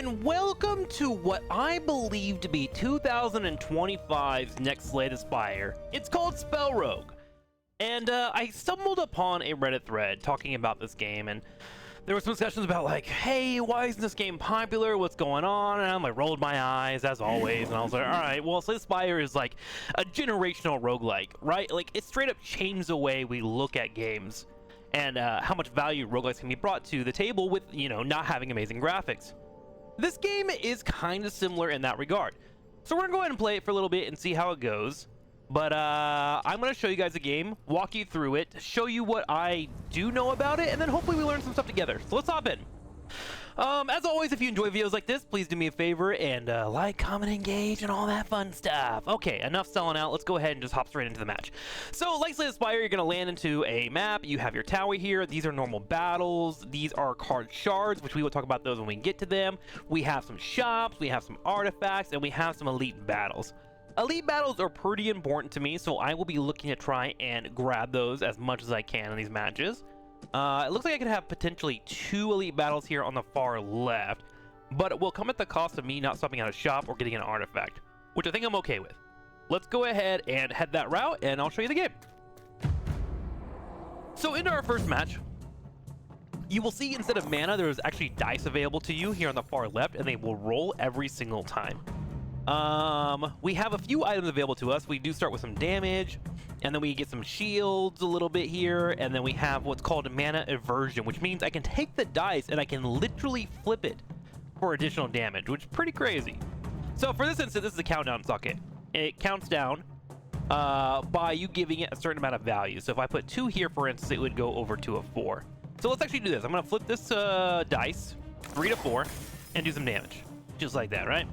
and welcome to what I believe to be 2025's next slate of Spire. It's called Spellrogue, and I stumbled upon a Reddit thread talking about this game, and there were some discussions about like, hey, why isn't this game popular? What's going on? And I'm like, rolled my eyes as always, and I was like, all right, well, Slay the Spire is like a generational roguelike, right? Like, it straight up changed the way we look at games and how much value roguelikes can be brought to the table with, you know, not having amazing graphics. This game is kind of similar in that regard. So we're gonna go ahead and play it for a little bit and see how it goes. But I'm gonna show you guys a game, walk you through it, show you what I do know about it, and then hopefully we learn some stuff together. So let's hop in. As always, if you enjoy videos like this, please do me a favor and like, comment, engage, and all that fun stuff. Okay, enough selling out. Let's go ahead and just hop straight into the match. So, like Slay the Spire, you're going to land into a map. You have your tower here. These are normal battles. These are card shards, which we will talk about those when we get to them. We have some shops, we have some artifacts, and we have some elite battles. Elite battles are pretty important to me, so I will be looking to try and grab those as much as I can in these matches. It looks like I could have potentially 2 elite battles here on the far left, but it will come at the cost of me not stopping at a shop or getting an artifact, which I think I'm okay with. Let's go ahead and head that route, and I'll show you the game. So into our first match, you will see instead of mana, there's actually dice available to you here on the far left, and they will roll every single time. We have a few items available to us. We do start with some damage, and then we get some shields a little bit here, and then we have what's called mana aversion, which means I can take the dice and I can literally flip it for additional damage, which is pretty crazy. So for this instance, this is a countdown socket. It counts down by you giving it a certain amount of value. So if I put 2 here, for instance, it would go over to a 4. So let's actually do this. I'm going to flip this dice 3 to 4 and do some damage, just like that, right?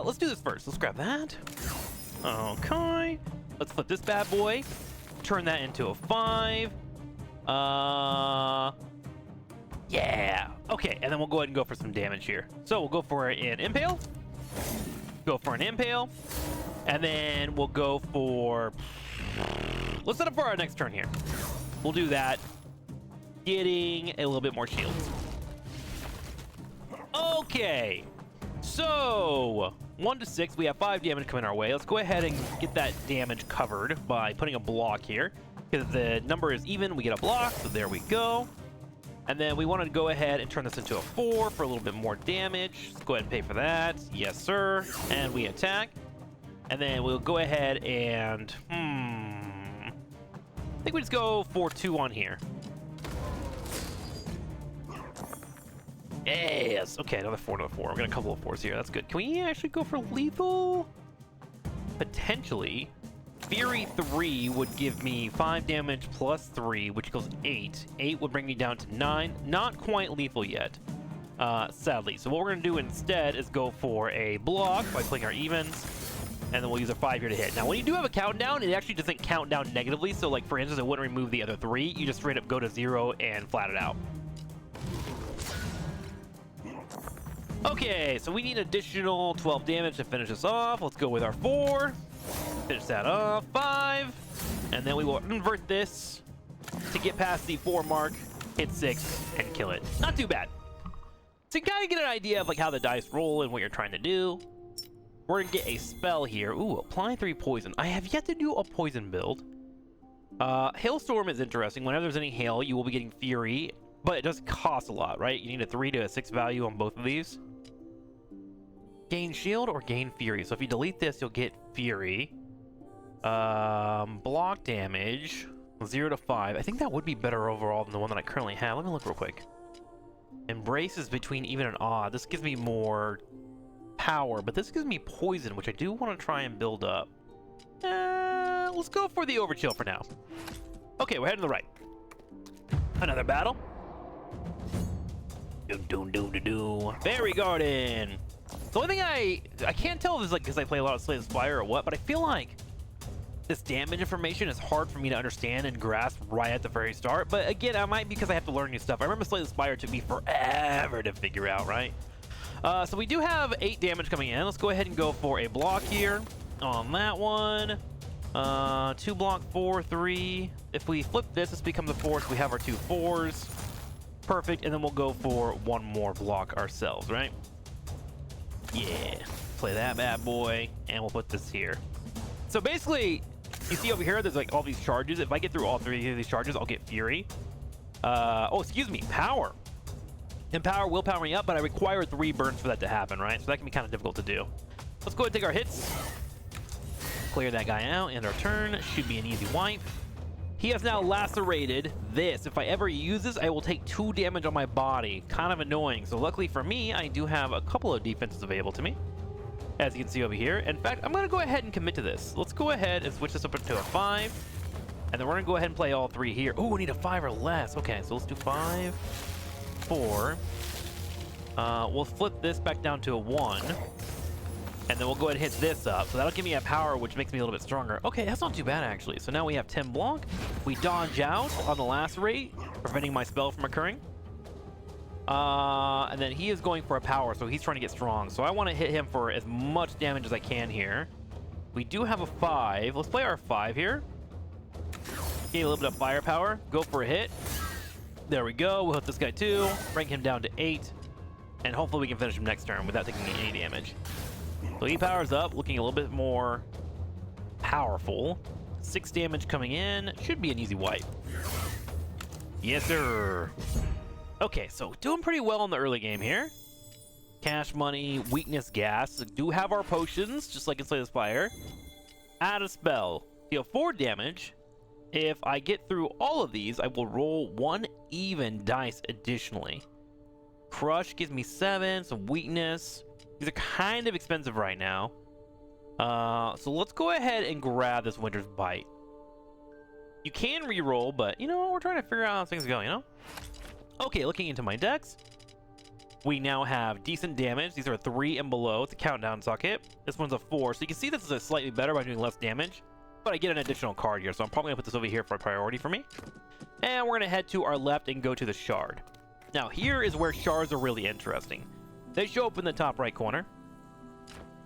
Let's do this first. Let's grab that. Okay. Let's flip this bad boy. Turn that into a 5. Yeah. Okay, and then we'll go ahead and go for some damage here. So we'll go for an impale. Go for an impale. And then we'll go for... Let's set up for our next turn here. We'll do that. Getting a little bit more shields. Okay. So, 1 to 6, we have 5 damage coming our way. Let's go ahead and get that damage covered by putting a block here. Because the number is even, we get a block, so there we go. And then we want to go ahead and turn this into a 4 for a little bit more damage. Let's go ahead and pay for that. Yes, sir. And we attack. And then we'll go ahead and... I think we just go for 2 on here. Yes. Okay, another 4, another 4. We're getting a couple of 4s here. That's good. Can we actually go for lethal? Potentially. Fury 3 would give me 5 damage plus 3, which equals 8. 8 would bring me down to 9. Not quite lethal yet, sadly. So what we're going to do instead is go for a block by playing our evens, and then we'll use a 5 here to hit. Now, when you do have a countdown, it actually doesn't count down negatively. So, like, for instance, it wouldn't remove the other 3. You just straight up go to 0 and flat it out. Okay, so we need additional 12 damage to finish this off. Let's go with our 4. Finish that off. 5. And then we will invert this to get past the 4 mark, hit 6, and kill it. Not too bad. To kind of get an idea of like how the dice roll and what you're trying to do, we're going to get a spell here. Ooh, apply 3 poison. I have yet to do a poison build. Hailstorm is interesting. Whenever there's any hail, you will be getting Fury, but it does cost a lot, right? You need a 3 to a 6 value on both of these. Gain shield or gain fury. So if you delete this, you'll get fury. Block damage 0 to 5. I think that would be better overall than the one that I currently have. Let me look real quick. Embrace is between even and odd. This gives me more power, but this gives me poison, which I do want to try and build up. Let's go for the overchill for now. Okay, we're heading to the right. Another battle. Fairy Garden. The only thing I can't tell if it's like because I play a lot of Slay the Spire or what, but I feel like this damage information is hard for me to understand and grasp right at the very start. But again, I might be because I have to learn new stuff. I remember Slay the Spire took me forever to figure out, right? So we do have 8 damage coming in. Let's go ahead and go for a block here on that one. 2 block, 4, 3. If we flip this, this becomes a 4, so we have our 2 4s. Perfect, and then we'll go for one more block ourselves, right? Yeah, play that bad boy, and we'll put this here. So basically, you see over here, there's like all these charges. If I get through all three of these charges, I'll get Fury. Oh, excuse me, Power. And Power will power me up, but I require 3 burns for that to happen, right? So that can be kind of difficult to do. Let's go ahead and take our hits. Clear that guy out, and our turn. Should be an easy wipe. He has now lacerated this. If I ever use this, I will take 2 damage on my body. Kind of annoying. So luckily for me, I do have a couple of defenses available to me, as you can see over here. In fact, I'm going to go ahead and commit to this. Let's go ahead and switch this up into a 5. And then we're going to go ahead and play all 3 here. Oh, we need a 5 or less. Okay, so let's do 5, 4. We'll flip this back down to a 1. And then we'll go ahead and hit this up. So that'll give me a power, which makes me a little bit stronger. Okay, that's not too bad, actually. So now we have 10 block. We dodge out on the lacerate, preventing my spell from occurring. And then he is going for a power, so he's trying to get strong. So I want to hit him for as much damage as I can here. We do have a 5. Let's play our 5 here. Gain a little bit of firepower. Go for a hit. There we go. We'll hit this guy too. Bring him down to 8. And hopefully we can finish him next turn without taking any damage. So he powers up, looking a little bit more powerful. 6 damage coming in. Should be an easy wipe. Yes, sir. Okay, so doing pretty well in the early game here. Cash money, weakness, gas. Do have our potions, just like in Spire. Add a spell. Deal 4 damage. If I get through all of these, I will roll 1 even dice additionally. Crush gives me 7, some weakness. These are kind of expensive right now. So let's go ahead and grab this Winter's Bite. You can re-roll, but you know, we're trying to figure out how things go, you know? Okay, looking into my decks. We now have decent damage. These are 3 and below. It's a countdown socket. This one's a 4. So you can see this is a slightly better by doing less damage. But I get an additional card here, so I'm probably going to put this over here for a priority for me. And we're going to head to our left and go to the Shard. Now, here is where shards are really interesting. They show up in the top right corner.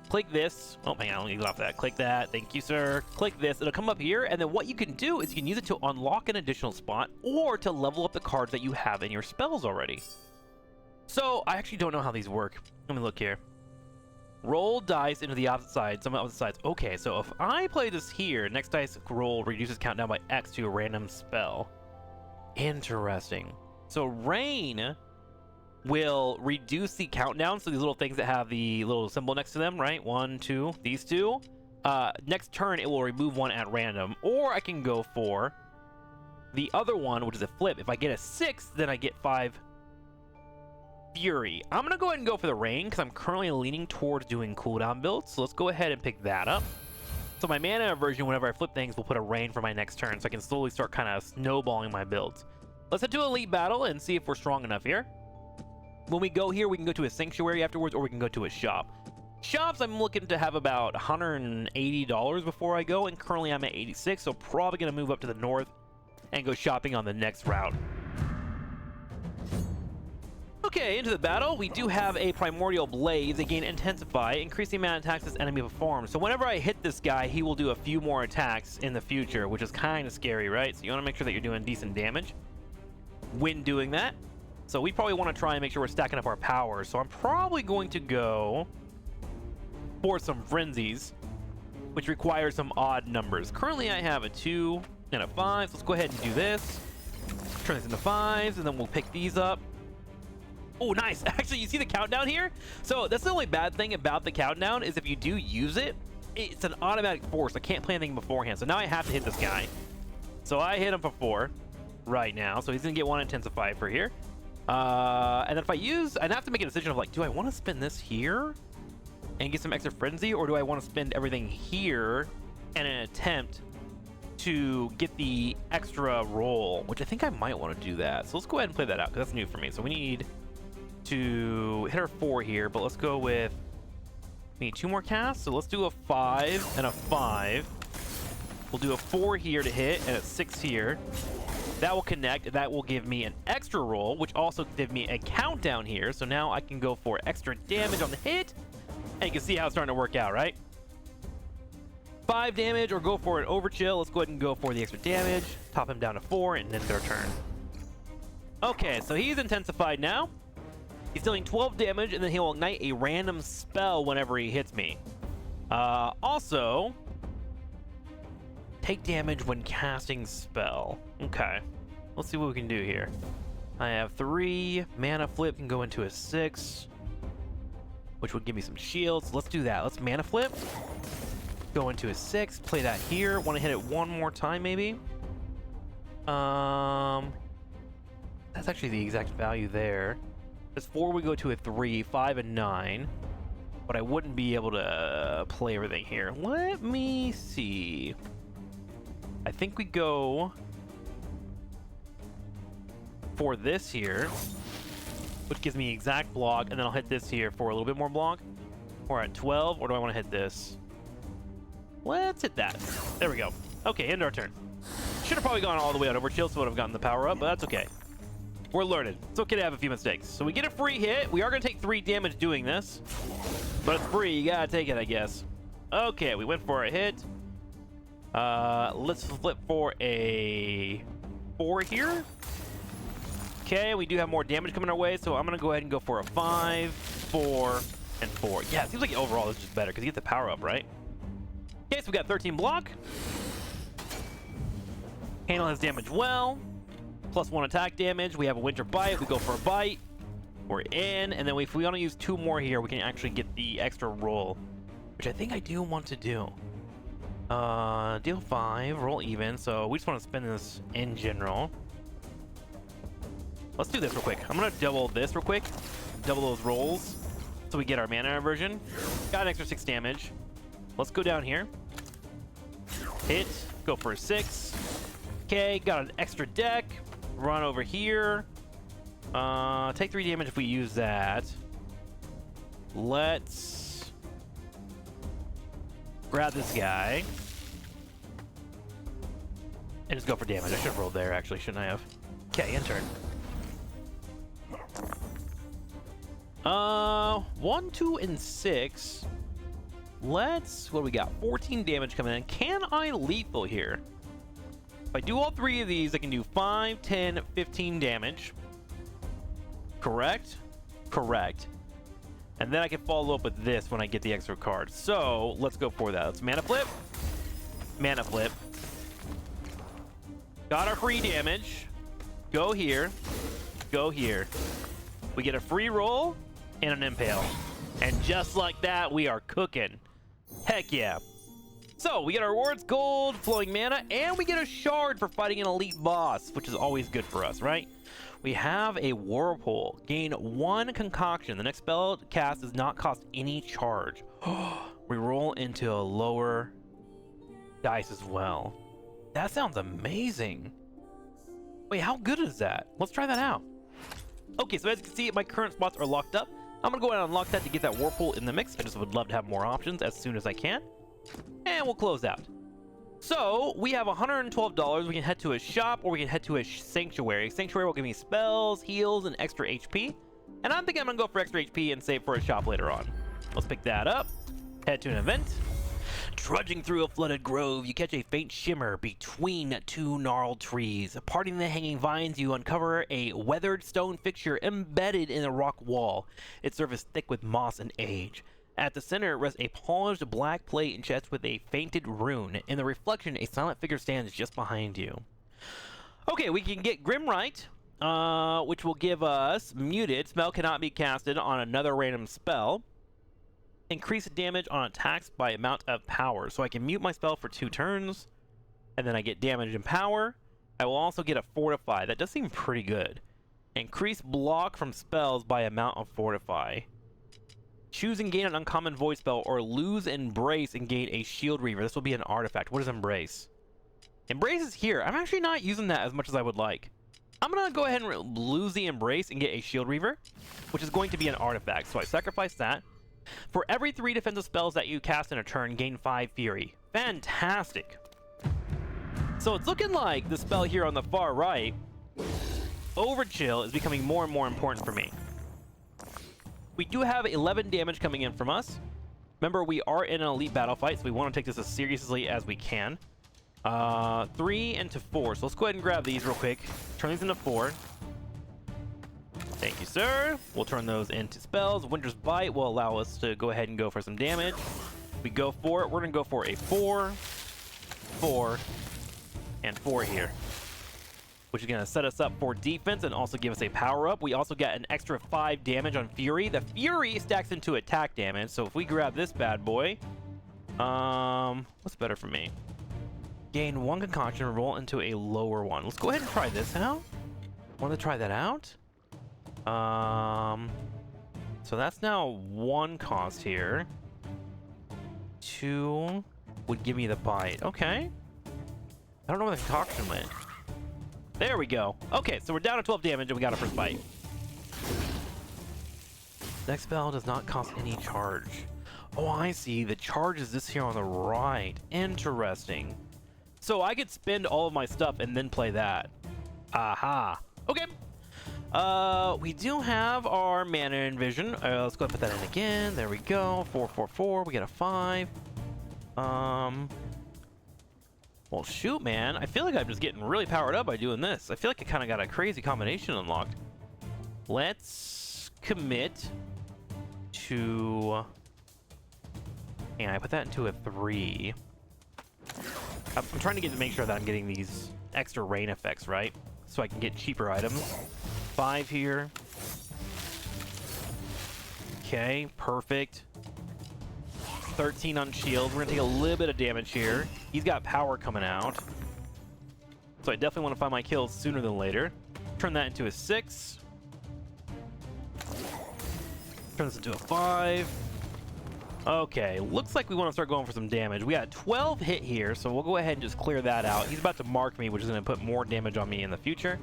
Click this. Oh, hang on, let me get off that. Click that. Thank you, sir. Click this. It'll come up here, and then what you can do is you can use it to unlock an additional spot or to level up the cards that you have in your spells already. So, I actually don't know how these work. Let me look here. Roll dice into the opposite side, some opposite sides. Okay, so if I play this here, next dice roll reduces countdown by X to a random spell. Interesting. So Rain will reduce the countdown, so these little things that have the little symbol next to them, right? 1, 2, these 2. Next turn, it will remove 1 at random. Or I can go for the other one, which is a flip. If I get a 6, then I get 5 Fury. I'm going to go ahead and go for the Rain, because I'm currently leaning towards doing cooldown builds. So let's go ahead and pick that up. So my mana aversion, whenever I flip things, will put a Rain for my next turn, so I can slowly start kind of snowballing my builds. Let's head to Elite Battle and see if we're strong enough here. When we go here, we can go to a Sanctuary afterwards, or we can go to a shop. Shops, I'm looking to have about $180 before I go, and currently I'm at 86, so probably going to move up to the north and go shopping on the next route. Okay, into the battle. We do have a Primordial Blaze. They gain Intensify, increase the amount of attacks this enemy performs. So whenever I hit this guy, he will do a few more attacks in the future, which is kind of scary, right? So you want to make sure that you're doing decent damage when doing that. So we probably want to try and make sure we're stacking up our power. So I'm probably going to go for some Frenzies, which requires some odd numbers. Currently, I have a 2 and a 5. So let's go ahead and do this. Turn this into 5s, and then we'll pick these up. Oh, nice. Actually, you see the countdown here? So that's the only bad thing about the countdown is if you do use it, it's an automatic force. I can't play anything beforehand. So now I have to hit this guy. So I hit him for 4 right now. So he's going to get 1 Intensify for here. And then if I use, I'd have to make a decision of like, do I want to spend this here and get some extra Frenzy, or do I want to spend everything here in an attempt to get the extra roll, which I think I might want to do that. So let's go ahead and play that out because that's new for me. So we need to hit our 4 here, but let's go with, we need 2 more casts. So let's do a 5 and a 5. We'll do a 4 here to hit and a 6 here. That will connect. That will give me an extra roll, which also give me a countdown here. So now I can go for extra damage on the hit. And you can see how it's starting to work out, right? 5 damage or go for an overchill. Let's go ahead and go for the extra damage. Top him down to 4 and then their turn. Okay, so he's intensified now. He's dealing 12 damage, and then he'll ignite a random spell whenever he hits me. Also, take damage when casting spell. Okay, let's see what we can do here. I have 3. Mana flip can go into a 6, which would give me some shields. Let's do that. Let's mana flip. Go into a 6. Play that here. Want to hit it one more time, maybe? That's actually the exact value there. There's 4, we go to a 3, 5, and 9. But I wouldn't be able to play everything here. Let me see. I think we go for this here, which gives me exact block, and then I'll hit this here for a little bit more block. We're at 12, or do I want to hit this? Let's hit that. There we go. Okay, end our turn. Should have probably gone all the way out over chill, so would have gotten the power up, but that's okay. We're learning. It's okay to have a few mistakes. So we get a free hit. We are going to take 3 damage doing this, but it's free. You gotta take it, I guess. Okay, we went for a hit. Let's flip for a 4 here. Okay, we do have more damage coming our way, so I'm going to go ahead and go for a 5, 4, and 4. Yeah, it seems like overall this is just better because you get the power up, right? Okay, so we got 13 block. Handle his damage well. +1 attack damage. We have a winter bite. We go for a bite. We're in, and then if we want to use 2 more here, we can actually get the extra roll, which I think I do want to do. Deal 5, roll even, so we just want to spend this in general. Let's do this real quick. I'm going to double this real quick. Double those rolls so we get our mana inversion. Got an extra 6 damage. Let's go down here. Hit. Go for a 6. Okay, got an extra deck. Run over here. Take 3 damage if we use that. Let's grab this guy. And just go for damage. I should have rolled there, actually, shouldn't I have? Okay, end turn. 1, 2, and 6. Let's... What do we got? 14 damage coming in. Can I lethal here? If I do all 3 of these, I can do 5, 10, 15 damage. Correct? Correct. And then I can follow up with this when I get the extra card. So, let's go for that. Let's mana flip. Mana flip. Got our free damage. Go here. Go here. We get a free roll and an impale. And just like that, we are cooking. Heck yeah. So, we get our rewards, gold, flowing mana, and we get a shard for fighting an elite boss, which is always good for us, right? We have a whirlpool. Gain 1 concoction. The next spell cast does not cost any charge. We roll into a lower dice as well. That sounds amazing. Wait, how good is that? Let's try that out. Okay, so as you can see, my current spots are locked up. I'm going to go ahead and unlock that to get that whirlpool in the mix. I just would love to have more options as soon as I can. And we'll close out. So, we have $112. We can head to a shop or we can head to a sanctuary. Sanctuary will give me spells, heals, and extra HP. And I'm thinking I'm going to go for extra HP and save for a shop later on. Let's pick that up. Head to an event. Trudging through a flooded grove, you catch a faint shimmer between 2 gnarled trees. Parting the hanging vines, you uncover a weathered stone fixture embedded in a rock wall, its surface thick with moss and age. At the center rests a polished black plate etched with a fainted rune. In the reflection, a silent figure stands just behind you. Okay, we can get Grimright, which will give us muted. Spell cannot be casted on another random spell. Increase damage on attacks by amount of power. So I can mute my spell for 2 turns, and then I get damage and power. I will also get a Fortify. That does seem pretty good. Increase block from spells by amount of Fortify. Choose and gain an uncommon void spell, or lose Embrace and gain a Shield Reaver. This will be an artifact. What is Embrace? Embrace is here. I'm actually not using that as much as I would like. I'm going to go ahead and lose the Embrace and get a Shield Reaver, which is going to be an artifact. So I sacrifice that. For every 3 defensive spells that you cast in a turn, gain 5 Fury. Fantastic. So it's looking like the spell here on the far right, Overchill, is becoming more and more important for me. We do have 11 damage coming in from us. Remember, we are in an elite battle fight, so we want to take this as seriously as we can. 3 into 4. So let's go ahead and grab these real quick. Turn these into 4. Thank you, sir. We'll turn those into spells. Winter's Bite will allow us to go ahead and go for some damage. We go for it. We're going to go for a 4, 4, and 4 here, which is going to set us up for defense and also give us a power-up. We also get an extra 5 damage on Fury. The Fury stacks into attack damage, so if we grab this bad boy, what's better for me? Gain 1 concoction and roll into a lower one. Let's go ahead and try this out. Want to try that out? So that's now 1 cost here. 2 would give me the bite. Okay. I don't know where the concoction went. There we go. Okay, so we're down to 12 damage and we got our first bite. Next spell does not cost any charge. Oh, I see. The charge is this here on the right. Interesting. So I could spend all of my stuff and then play that. Aha. Okay. We do have our mana and vision. Let's go ahead and put that in again. There we go. 4, 4, 4. We get a 5. Well, shoot, man. I feel like I'm just getting really powered up by doing this. I feel like I kind of got a crazy combination unlocked. Let's commit to... And I put that into a 3. I'm trying to make sure that I'm getting these extra rain effects, right? So I can get cheaper items. 5 here. Okay, perfect. 13 on shield. We're gonna take a little bit of damage here. He's got power coming out, so I definitely want to find my kills sooner than later. Turn that into a 6. Turn this into a 5. Okay, looks like we want to start going for some damage. We got 12 hit here, so we'll go ahead and just clear that out. He's about to mark me, which is going to put more damage on me in the future.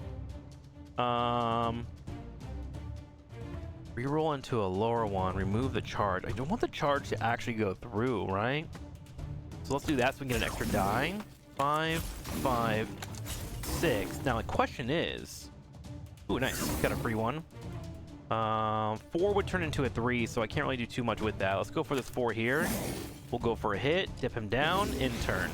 Reroll into a lower one. Remove the charge. I don't want the charge to actually go through, right? So let's do that so we can get an extra die. 5, 5, 6. Now the question is... Ooh, nice. Got a free one. 4 would turn into a 3, so I can't really do too much with that. Let's go for this 4 here. We'll go for a hit, dip him down, in turn.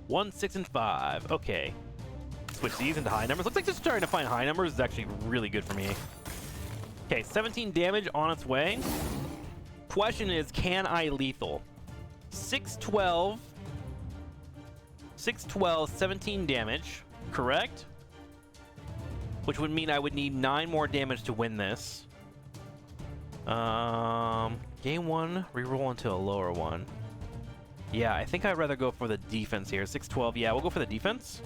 1, 6, and 5. Okay. Switch these into high numbers. Looks like just trying to find high numbers is actually really good for me. Okay, 17 damage on its way. Question is, can I lethal? 6, 12, 17 damage, correct? Which would mean I would need 9 more damage to win this. Game 1, reroll into a lower one. Yeah, I think I'd rather go for the defense here. 6, 12, yeah, we'll go for the defense.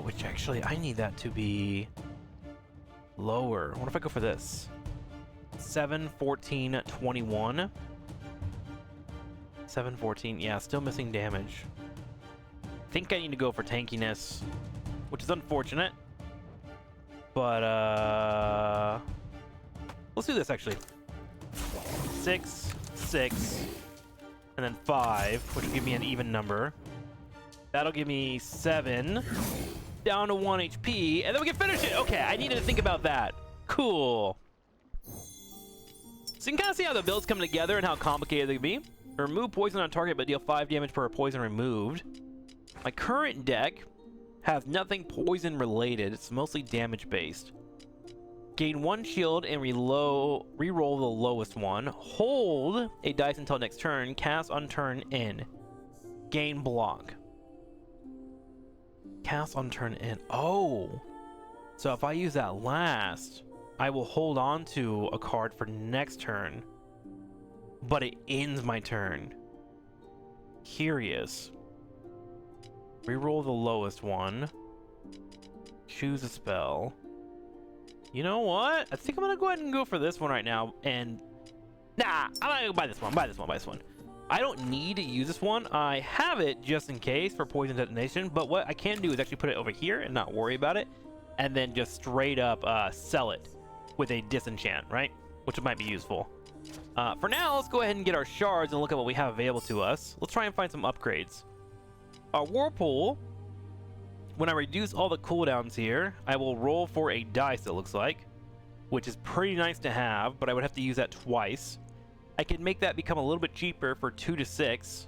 Which actually, I need that to be lower. What if I go for this? 7, 14, 21. 7, 14, yeah, still missing damage. I think I need to go for tankiness, which is unfortunate. But, let's do this, actually. 6, 6, and then 5, which will give me an even number. That'll give me 7, down to 1 HP, and then we can finish it! Okay, I needed to think about that. Cool. So you can kind of see how the builds come together and how complicated they can be. Remove poison on target, but deal 5 damage per poison removed. My current deck has nothing poison related. It's mostly damage based. Gain 1 shield and re-roll the lowest one. Hold a dice until next turn. Cast on turn in. Gain block. Cast on turn in. Oh! So if I use that last, I will hold on to a card for next turn. But it ends my turn. Curious. Reroll the lowest one. Choose a spell. You know what? I think I'm gonna go ahead and go for this one right now. And nah, I'm gonna buy this one. Buy this one. I don't need to use this one. I have it just in case for poison detonation. But what I can do is actually put it over here and not worry about it, and then just straight up sell it with a disenchant, right? Which might be useful. For now, let's go ahead and get our shards and look at what we have available to us. Let's try and find some upgrades. Our Whirlpool, when I reduce all the cooldowns here, I will roll for a dice, it looks like, which is pretty nice to have, but I would have to use that twice. I could make that become a little bit cheaper for 2 to 6.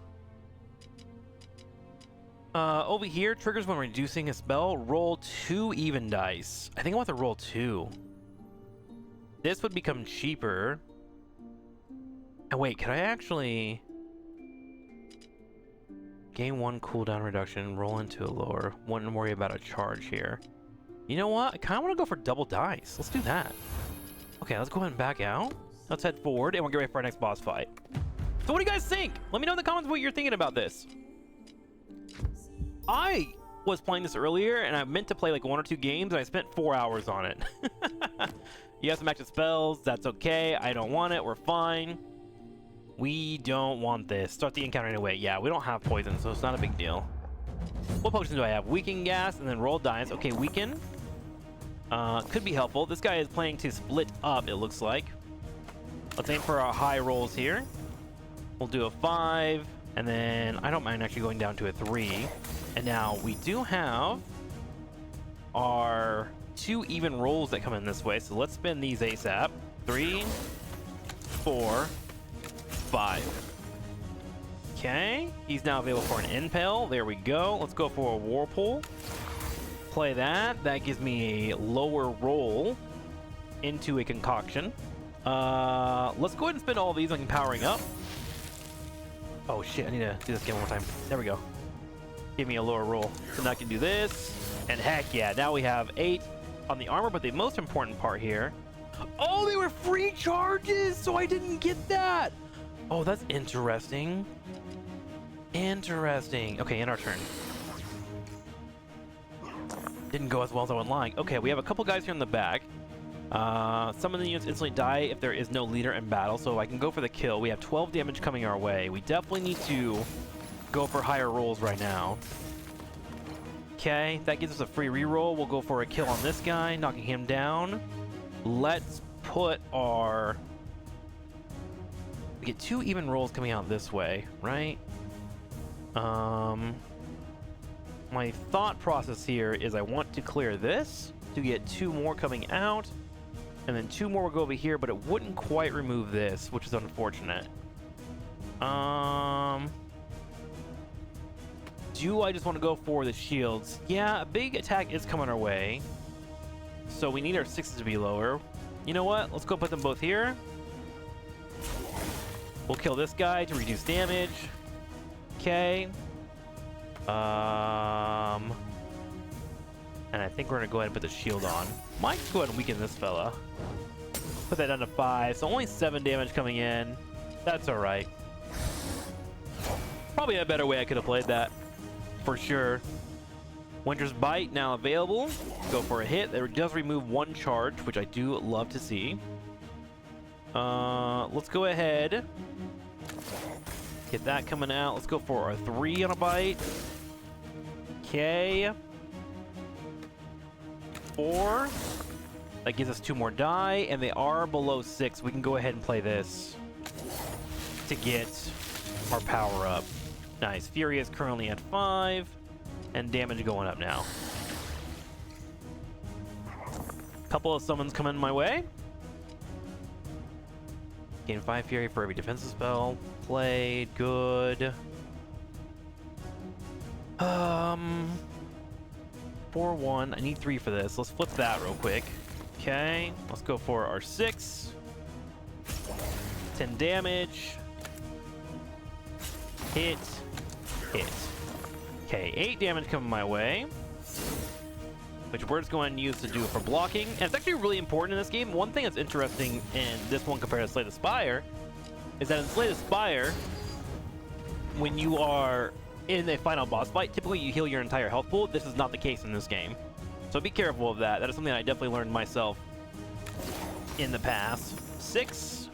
Over here, triggers when reducing a spell. Roll 2 even dice. I think I want to roll 2. This would become cheaper. And wait, can I actually... Gain 1 cooldown reduction, roll into a lower. Wouldn't worry about a charge here. You know what? I kind of want to go for double dice. Let's do that. Okay, let's go ahead and back out. Let's head forward, and we'll get ready for our next boss fight. So what do you guys think? Let me know in the comments what you're thinking about this. I was playing this earlier, and I meant to play like 1 or 2 games, and I spent 4 hours on it. You have some active spells. That's okay. I don't want it. We're fine. We don't want this. Start the encounter anyway. Yeah, we don't have poison, so it's not a big deal. What potions do I have? Weaken gas, and then roll dice. Okay, weaken. Could be helpful. This guy is planning to split up, it looks like. Let's aim for our high rolls here. We'll do a 5, and then I don't mind actually going down to a 3. And now we do have our 2 even rolls that come in this way. So let's spin these ASAP. 3, 4, 5. Okay, he's now available for an impale. There we go. Let's go for a whirlpool. Play that. That gives me a lower roll into a concoction. Let's go ahead and spin all these on powering up. Oh shit, I need to do this again one more time. There we go. Give me a lower roll. So now I can do this. And heck yeah, now we have 8 on the armor, but the most important part here... Oh, they were free charges, so I didn't get that! Oh, that's interesting. Interesting. Okay, in our turn. Didn't go as well as I would like. Okay, we have a couple guys here in the back. Some of the units instantly die if there is no leader in battle, so I can go for the kill. We have 12 damage coming our way. We definitely need to go for higher rolls right now. Okay, that gives us a free reroll. We'll go for a kill on this guy, knocking him down. Let's put our... We get 2 even rolls coming out this way, right? My thought process here is I want to clear this to get 2 more coming out, and then 2 more will go over here, but it wouldn't quite remove this, which is unfortunate. Do I just want to go for the shields? Yeah, a big attack is coming our way, so we need our 6s to be lower. You know what? Let's go put them both here. We'll kill this guy to reduce damage. Okay. And I think we're gonna go ahead and put the shield on. Might go ahead and weaken this fella. Put that down to 5, so only 7 damage coming in. That's alright. Probably a better way I could have played that. For sure. Winter's Bite now available. Go for a hit. That does remove 1 charge, which I do love to see. Let's go ahead. Get that coming out. Let's go for our 3 on a bite. Okay. 4. That gives us 2 more die, and they are below 6. We can go ahead and play this to get our power up. Nice. Fury is currently at 5, and damage going up now. Couple of summons coming my way. Gain 5 Fury for every defensive spell. Played. Good. 4-1. I need 3 for this. Let's flip that real quick. Okay. Let's go for our 6. 10 damage. Hit. Hit. Okay, 8 damage coming my way, which we're just going to use to do it for blocking. And it's actually really important in this game. One thing that's interesting in this one compared to Slay the Spire is that in Slay the Spire, when you are in a final boss fight, typically you heal your entire health pool. This is not the case in this game. So be careful of that. That is something I definitely learned myself in the past. 6.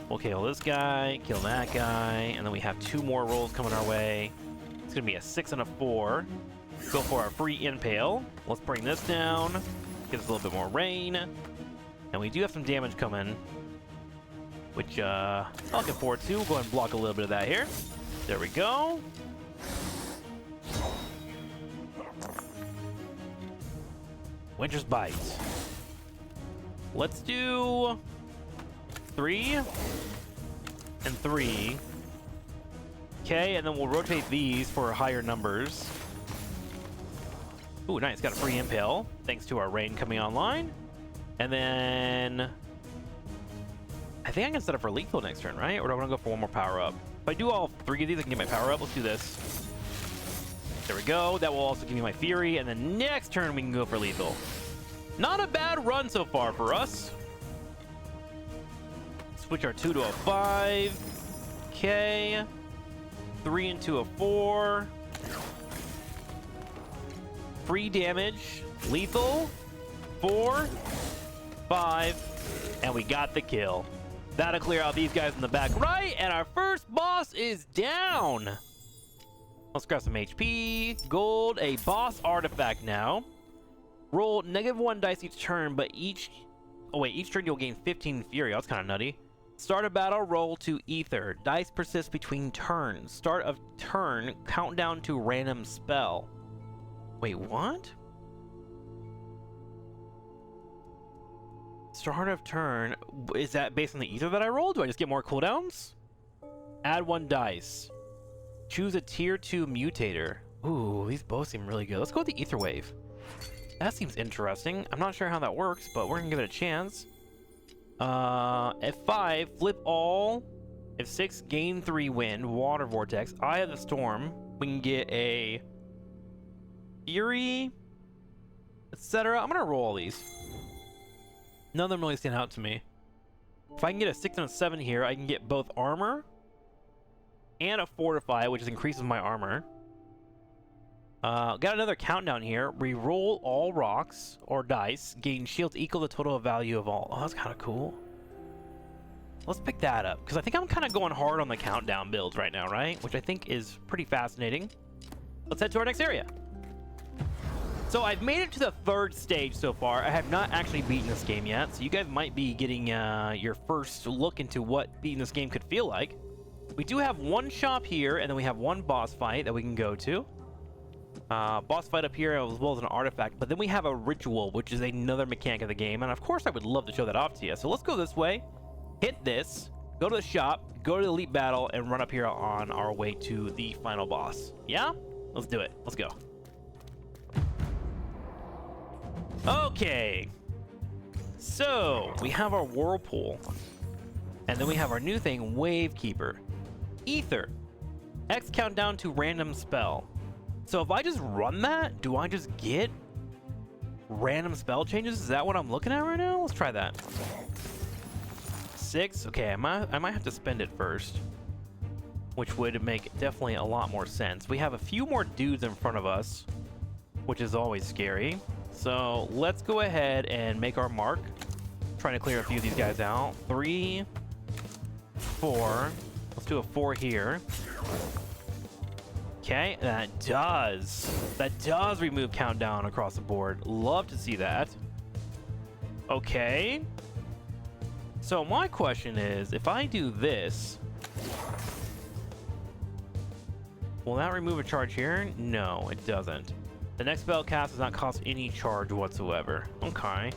We'll kill this guy, kill that guy, and then we have 2 more rolls coming our way. It's going to be a 6 and a 4. Go for our free impale. Let's bring this down. Get us a little bit more rain. And we do have some damage coming, which I'll get forward to. We'll go ahead and block a little bit of that here. There we go. Winter's Bite. Let's do 3 and 3. Okay, and then we'll rotate these for higher numbers. Ooh, nice. Got a free impale, thanks to our rain coming online. And then I think I can set up for lethal next turn, right? Or do I want to go for one more power-up? If I do all 3 of these, I can get my power-up. Let's do this. There we go. That will also give me my Fury, and then next turn we can go for lethal. Not a bad run so far for us. Switch our 2 to a 5. Okay. 3 into a 4. Free damage. Lethal. 4. 5. And we got the kill. That'll clear out these guys in the back right, and our first boss is down. Let's grab some HP, gold, a boss artifact now. Roll -1 dice each turn, but each turn you'll gain 15 Fury. That's kind of nutty. Start a battle, roll to Ether. Dice persist between turns. Start of turn, countdown to random spell. Wait, what? Start of turn, is that based on the Ether that I rolled? Do I just get more cooldowns? Add 1 dice. Choose a tier 2 mutator. Ooh, these both seem really good. Let's go with the Ether Wave. That seems interesting. I'm not sure how that works, but we're gonna give it a chance. F5, flip all. F6, gain 3 wind, water vortex, Eye of the Storm. We can get a Fury, etc. I'm gonna roll all these. None of them really stand out to me. If I can get a 6 and a 7 here, I can get both armor and a fortify, which increases my armor. Got another countdown here. Reroll all rocks or dice. Gain shields equal to the total value of all. Oh, that's kind of cool. Let's pick that up, because I think I'm kind of going hard on the countdown builds right now, right? Which I think is pretty fascinating. Let's head to our next area. So I've made it to the 3rd stage so far. I have not actually beaten this game yet, so you guys might be getting your first look into what beating this game could feel like. We do have 1 shop here, and then we have 1 boss fight that we can go to. Boss fight up here as well as an artifact, but then we have a ritual, which is another mechanic of the game, and of course I would love to show that off to you. So let's go this way, hit this, go to the shop, go to the elite battle, and run up here on our way to the final boss. Yeah? Let's do it. Let's go. Okay. So, we have our whirlpool, and then we have our new thing, Wave Keeper. Ether. X countdown to random spell. So if I just run that, do I just get random spell changes? Is that what I'm looking at right now? Let's try that. 6. Okay, I might have to spend it first, which would make definitely a lot more sense. We have a few more dudes in front of us, which is always scary. So let's go ahead and make our mark. Trying to clear a few of these guys out. 3, 4. Let's do a 4 here. Okay, that does remove countdown across the board. Love to see that. Okay. So my question is, if I do this, will that remove a charge here? No, it doesn't. The next spell cast does not cost any charge whatsoever. Okay.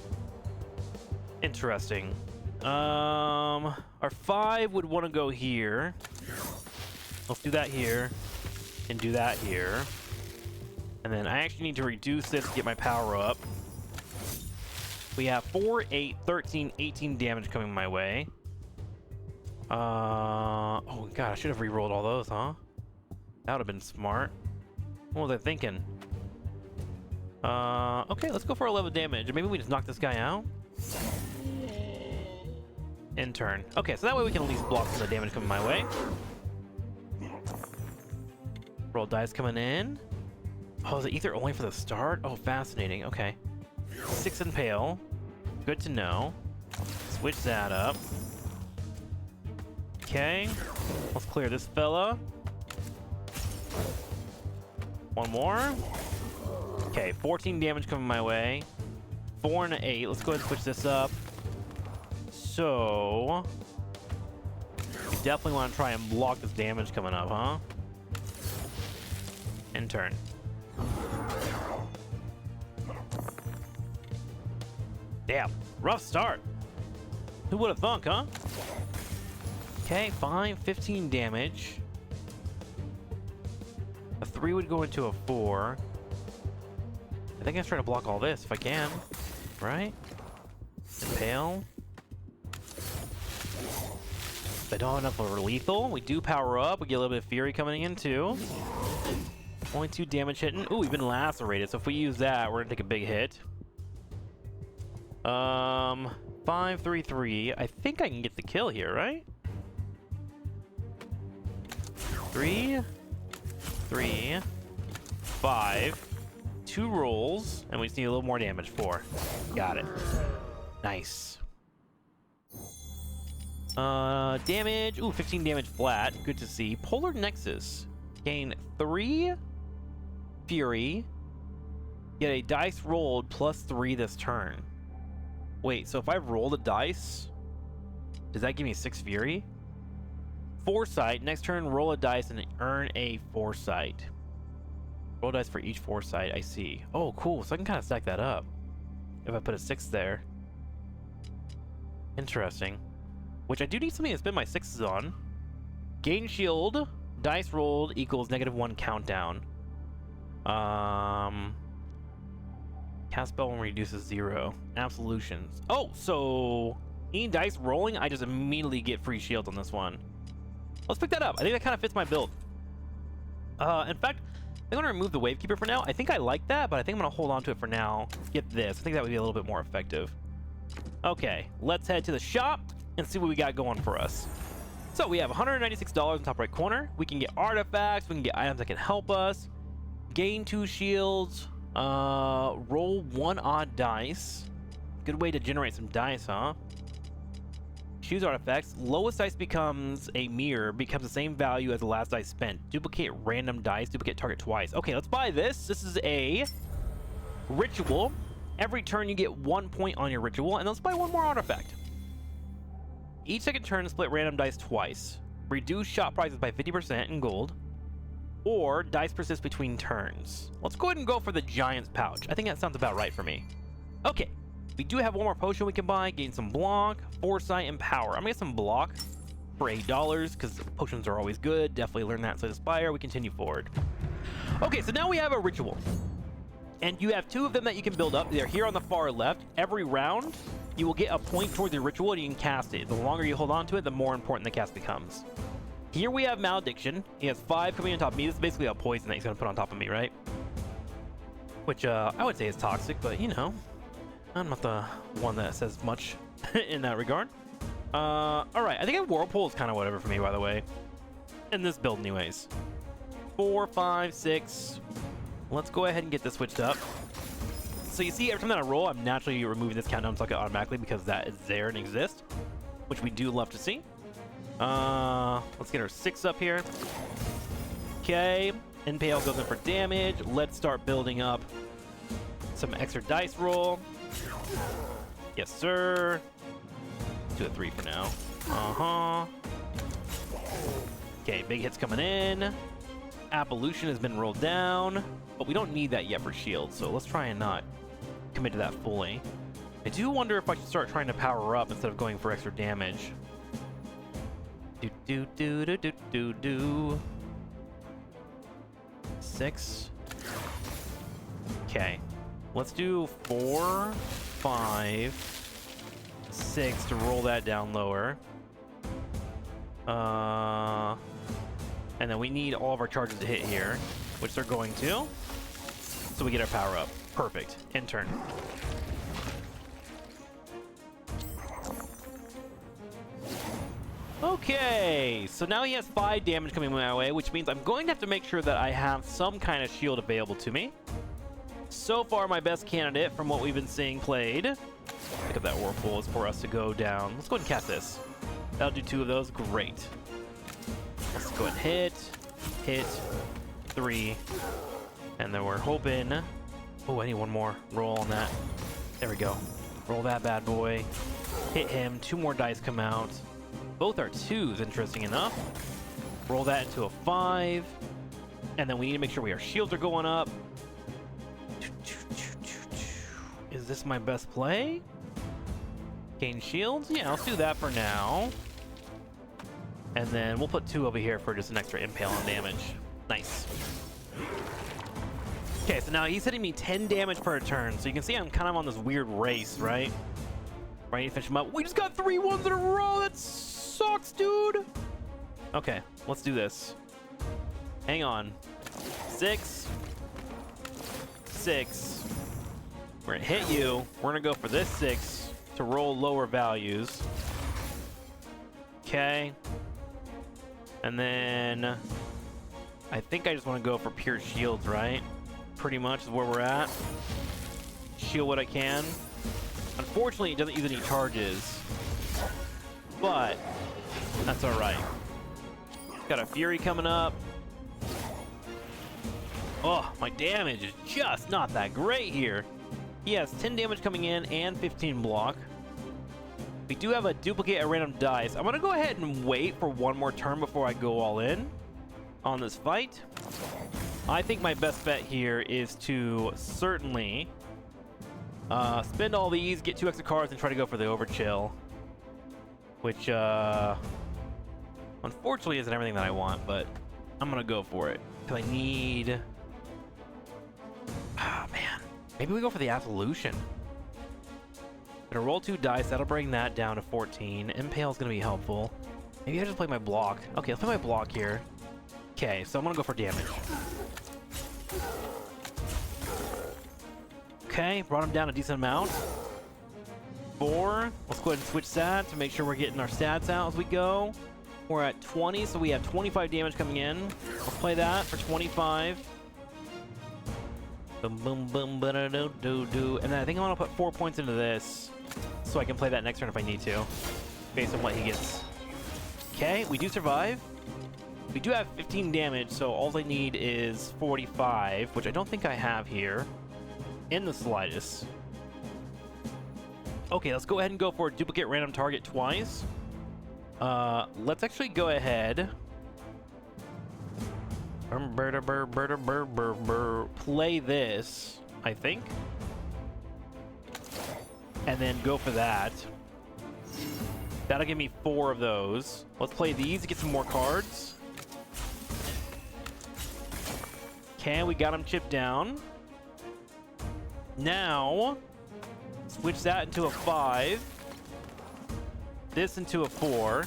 Interesting. Our 5 would want to go here. Let's do that here. And do that here. And then I actually need to reduce this to get my power up. We have 4, 8, 13, 18 damage coming my way. Oh god, I should have re-rolled all those, huh? That would have been smart. What was I thinking? Okay, let's go for 11 damage. Maybe we just knock this guy out? In turn. Okay, so that way we can at least block some of the damage coming my way. Roll dice coming in. Oh, is it ether only for the start? Oh, fascinating. Okay. 6 impale. Good to know. Switch that up. Okay. Let's clear this fella. 1 more. Okay, 14 damage coming my way. 4 and an 8. Let's go ahead and switch this up. So, we definitely want to try and block this damage coming up, huh? In turn. Damn, rough start. Who would have thunk, huh? Okay, fine, 15 damage. 3 would go into a 4. I think I'm trying to block all this if I can. Right? Impale. If I don't have enough for lethal, we do power up. We get a little bit of fury coming in too. Only 2 damage hitting. Ooh, we've been lacerated, so if we use that, we're gonna take a big hit. 5, 3, 3. I think I can get the kill here, right? 3, 3, 5. 2 rolls, and we just need a little more damage. 4. Got it. Nice. Damage. Ooh, 15 damage flat. Good to see. Polar Nexus. Gain 3 fury. Get a dice rolled plus 3 this turn. Wait, so if I roll the dice, does that give me 6 fury? Foresight. Next turn, roll a dice and earn a foresight. Roll dice for each foresight. I see. Oh, cool. So I can kind of stack that up if I put a 6 there. Interesting. Which I do need something to spend my 6s on. Gain shield. Dice rolled equals -1 countdown. Cast spell when reduces 0. Absolutions. Oh, so any dice rolling, I just immediately get free shields on this one. Let's pick that up. I think that kind of fits my build. In fact, I'm going to remove the Wavekeeper for now. I think I like that, but I think I'm going to hold on to it for now. Get this. I think that would be a little bit more effective. Okay, let's head to the shop and see what we got going for us. So we have $196 in the top right corner. We can get artifacts. We can get items that can help us. Gain 2 shields. Roll 1 odd dice. Good way to generate some dice, huh? Choose artifacts. Lowest dice becomes a mirror, becomes the same value as the last dice spent. Duplicate random dice, duplicate target twice. Okay, let's buy this. This is a ritual. Every turn you get 1 point on your ritual, and let's buy 1 more artifact. Each second turn, split random dice twice. Reduce shop prices by 50% in gold. Or dice persist between turns. Let's go ahead and go for the Giant's Pouch. I think that sounds about right for me. Okay, we do have 1 more potion we can buy. Gain some block, foresight, and power. I'm gonna get some block for $8 because potions are always good. Definitely learn that. So Spire, we continue forward. Okay, so now we have a ritual. And you have 2 of them that you can build up. They're here on the far left. Every round, you will get a point towards your ritual and you can cast it. The longer you hold on to it, the more important the cast becomes. Here we have Malediction. He has 5 coming on top of me. This is basically a poison that he's going to put on top of me, right? Which I would say is toxic, but you know, I'm not the one that says much in that regard. Alright, I think a Whirlpool is kind of whatever for me, by the way. In this build anyways. 4, 5, 6. Let's go ahead and get this switched up. So you see, every time that I roll, I'm naturally removing this countdown socket automatically because that is there and exists, which we do love to see. Let's get our 6 up here. Okay, Impale goes in for damage. Let's start building up some extra dice roll. Yes, sir. Do a 3 for now. Okay, big hits coming in. Abolition has been rolled down, but we don't need that yet for shield, so let's try and not commit to that fully. I do wonder if I should start trying to power up instead of going for extra damage. Do. 6. Okay. Let's do 4, 5, 6 to roll that down lower. And then we need all of our charges to hit here, which they're going to. So we get our power up. Perfect. End turn. Okay, so now he has 5 damage coming my way, which means I'm going to have to make sure that I have some kind of shield available to me. So far, my best candidate from what we've been seeing played. Pick up that Whirlpool is for us to go down. Let's go ahead and cast this. That'll do 2 of those. Great. Let's go ahead and hit 3, and then we're hoping. Oh, I need 1 more roll on that. There we go. Roll that bad boy. Hit him. 2 more dice come out. Both are 2s, interesting enough. Roll that into a 5, and then we need to make sure our shields are going up. Is this my best play? Gain shields? Yeah, let's do that for now. And then we'll put 2 over here for just an extra impale on damage. Nice. Okay, so now he's hitting me 10 damage per turn. So you can see I'm kind of on this weird race, right? Ready to finish him up. We just got 3 ones in a row. That sucks, dude. Okay, let's do this. Hang on. 6. 6. We're gonna hit you. We're gonna go for this 6 to roll lower values. Okay. And then I think I just want to go for pure shields, right? Pretty much is where we're at. Shield what I can. Unfortunately, it doesn't use any charges, but that's all right. Got a Fury coming up. Oh, my damage is just not that great here. He has 10 damage coming in and 15 block. We do have a duplicate at random dice. I'm gonna go ahead and wait for one more turn before I go all in on this fight. I think my best bet here is to certainly spend all these, get 2 extra cards, and try to go for the overchill. Which, unfortunately isn't everything that I want, but I'm gonna go for it. Because I need... Ah, man. Maybe we go for the Absolution. Gonna roll 2 dice, that'll bring that down to 14. Impale's gonna be helpful. Maybe I just play my block. Okay, let's play my block here. Okay, so I'm gonna go for damage. Okay, brought him down a decent amount. 4. Let's go ahead and switch that to make sure we're getting our stats out as we go. We're at 20, so we have 25 damage coming in. Let's play that for 25. Boom, boom, boom, ba-da-do-do-do. And then I think I'm gonna put 4 points into this, so I can play that next turn if I need to, based on what he gets. Okay, we do survive. We do have 15 damage, so all I need is 45, which I don't think I have here in the slightest. Okay, let's go ahead and go for a duplicate random target twice. Let's actually go ahead. Play this, I think. And then go for that. That'll give me 4 of those. Let's play these to get some more cards. Okay, we got him chipped down. Now, switch that into a 5. This into a 4.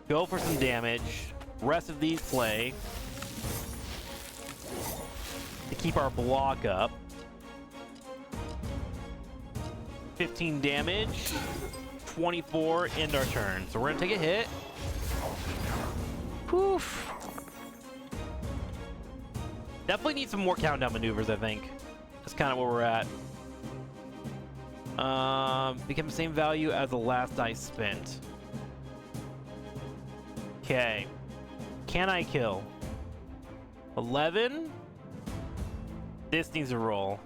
Go for some damage. Rest of these play to keep our block up. 15 damage. 24, end our turn. So we're gonna take a hit. Poof. Definitely need some more countdown maneuvers, I think. That's kind of where we're at. Become the same value as the last dice spent. Okay. Can I kill? 11? This needs a roll.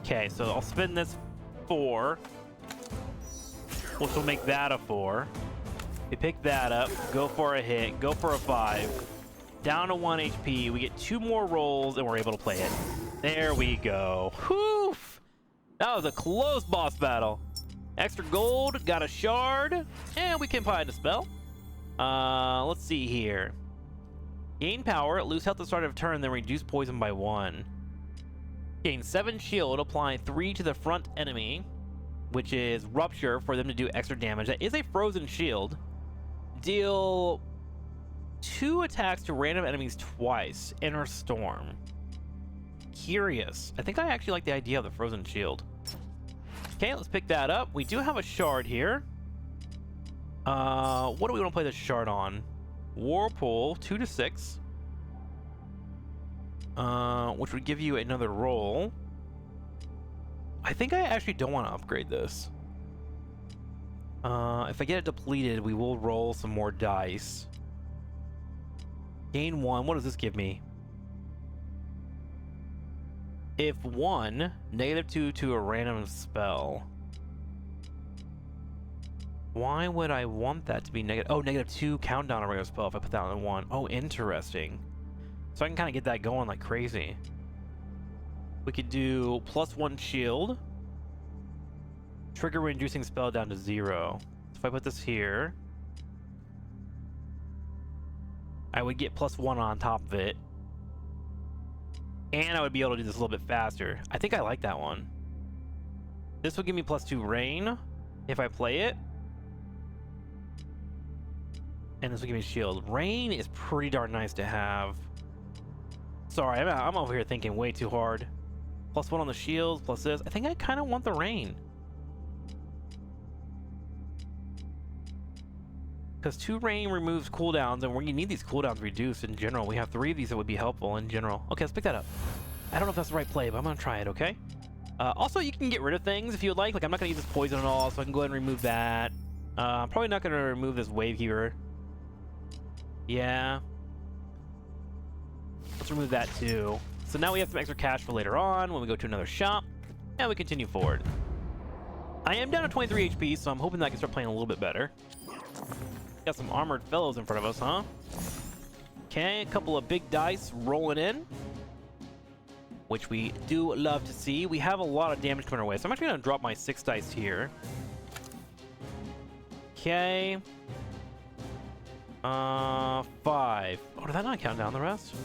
Okay, so I'll spend this 4, which will make that a 4. We pick that up, go for a hit, go for a 5. Down to 1 HP, we get 2 more rolls, and we're able to play it. There we go. Whew! That was a close boss battle. Extra gold, got a shard, and we can apply the spell. Let's see here. Gain power, lose health at the start of turn, then reduce poison by 1. Gain 7 shield, apply 3 to the front enemy, which is rupture for them to do extra damage. That is a frozen shield. Deal 2 attacks to random enemies twice. Inner storm. Curious. I think I actually like the idea of the frozen shield. Okay, let's pick that up. We do have a shard here. What do we want to play this shard on? Whirlpool, 2 to 6. Which would give you another roll. I think I actually don't want to upgrade this. If I get it depleted, we will roll some more dice. Gain 1. What does this give me? If 1, -2 to a random spell. Why would I want that to be negative? Oh, -2 countdown on a regular spell if I put that on 1. Oh, interesting. So I can kind of get that going like crazy. We could do +1 shield. Trigger reducing spell down to 0. So if I put this here. I would get +1 on top of it. And I would be able to do this a little bit faster. I think I like that one. This will give me +2 rain if I play it. And this will give me shield. Rain is pretty darn nice to have. Sorry, I'm over here thinking way too hard. +1 on the shields, plus this. I think I kind of want the rain. Because 2 rain removes cooldowns, and where you need these cooldowns reduced in general. We have 3 of these that would be helpful in general. Okay, let's pick that up. I don't know if that's the right play, but I'm going to try it, okay? Also, you can get rid of things if you would like. Like, I'm not going to use this poison at all, so I can go ahead and remove that. I'm probably not going to remove this wave here. Yeah. Let's remove that too. So now we have some extra cash for later on when we go to another shop, and we continue forward. I am down to 23 HP, so I'm hoping that I can start playing a little bit better. Got some armored fellows in front of us, huh? Okay, a couple of big dice rolling in, which we do love to see. We have a lot of damage coming our way, so I'm actually going to drop my 6 dice here. Okay. 5. Oh, did that not count down the rest?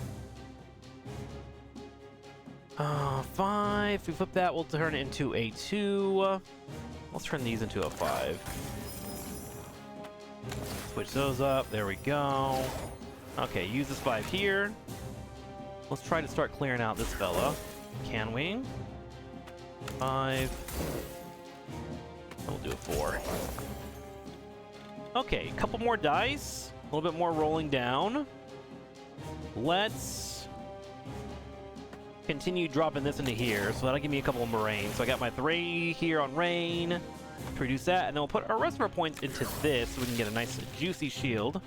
5. If we flip that, we'll turn it into a 2. Let's turn these into a 5. Switch those up. There we go. Okay, use this 5 here. Let's try to start clearing out this fella. Can we? 5. We'll do a 4. Okay, a couple more dice. A little bit more rolling down. Let's continue dropping this into here. So that'll give me a couple more rain. So I got my 3 here on rain. To reduce that, and then we'll put our rest of our points into this so we can get a nice juicy shield.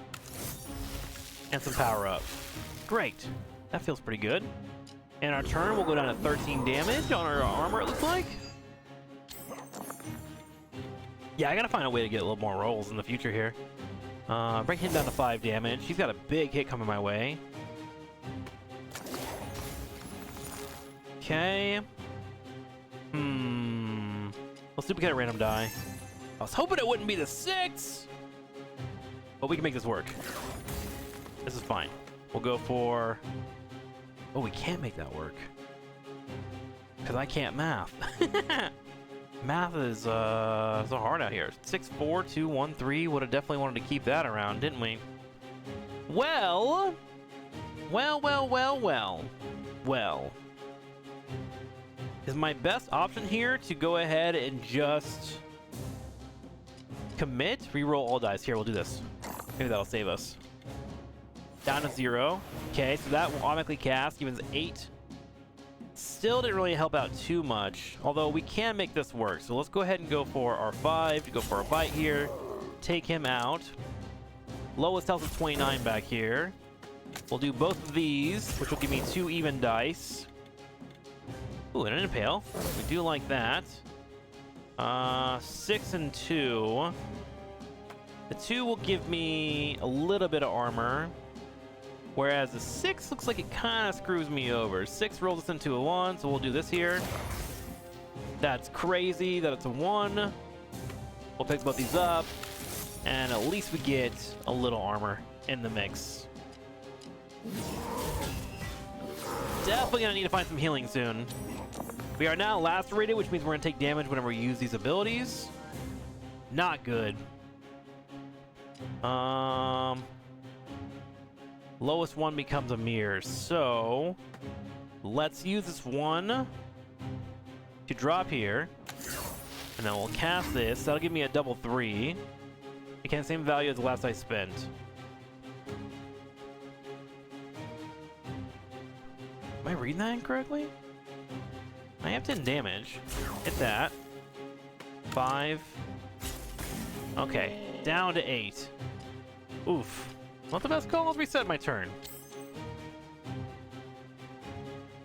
And some power up. Great. That feels pretty good. And our turn will go down to 13 damage on our armor, it looks like. Yeah, I gotta find a way to get a little more rolls in the future here. Bring him down to 5 damage. He's got a big hit coming my way. Okay. Let's duplicate a random die. I was hoping it wouldn't be the 6! But we can make this work. This is fine. We'll go for... Oh, we can't make that work. Because I can't math. Math is so hard out here. 6, 4, 2, 1, 3. Would have definitely wanted to keep that around, didn't we? Well. Is my best option here to go ahead and just commit? Reroll all dice. Here, we'll do this. Maybe that'll save us. Down to 0. Okay, so that will automatically cast. Even 8. Still didn't really help out too much, although we can make this work. So let's go ahead and go for our 5 to go for a bite here. Take him out. Lowest health is 29 back here. We'll do both of these, which will give me 2 even dice. Ooh, and an impale. We do like that. 6 and 2. The 2 will give me a little bit of armor. Whereas the 6 looks like it kind of screws me over. 6 rolls us into a 1, so we'll do this here. That's crazy that it's a 1. We'll pick both these up. And at least we get a little armor in the mix. Definitely gonna need to find some healing soon. We are now lacerated, which means we're gonna take damage whenever we use these abilities. Not good. Lowest one becomes a mirror, so let's use this one to drop here, and then we'll cast this. That'll give me a double 3. Again, same value as the last I spent. Am I reading that incorrectly? I have 10 damage. Hit that. 5. Okay, down to 8. Oof. Not the best call. Let's reset my turn.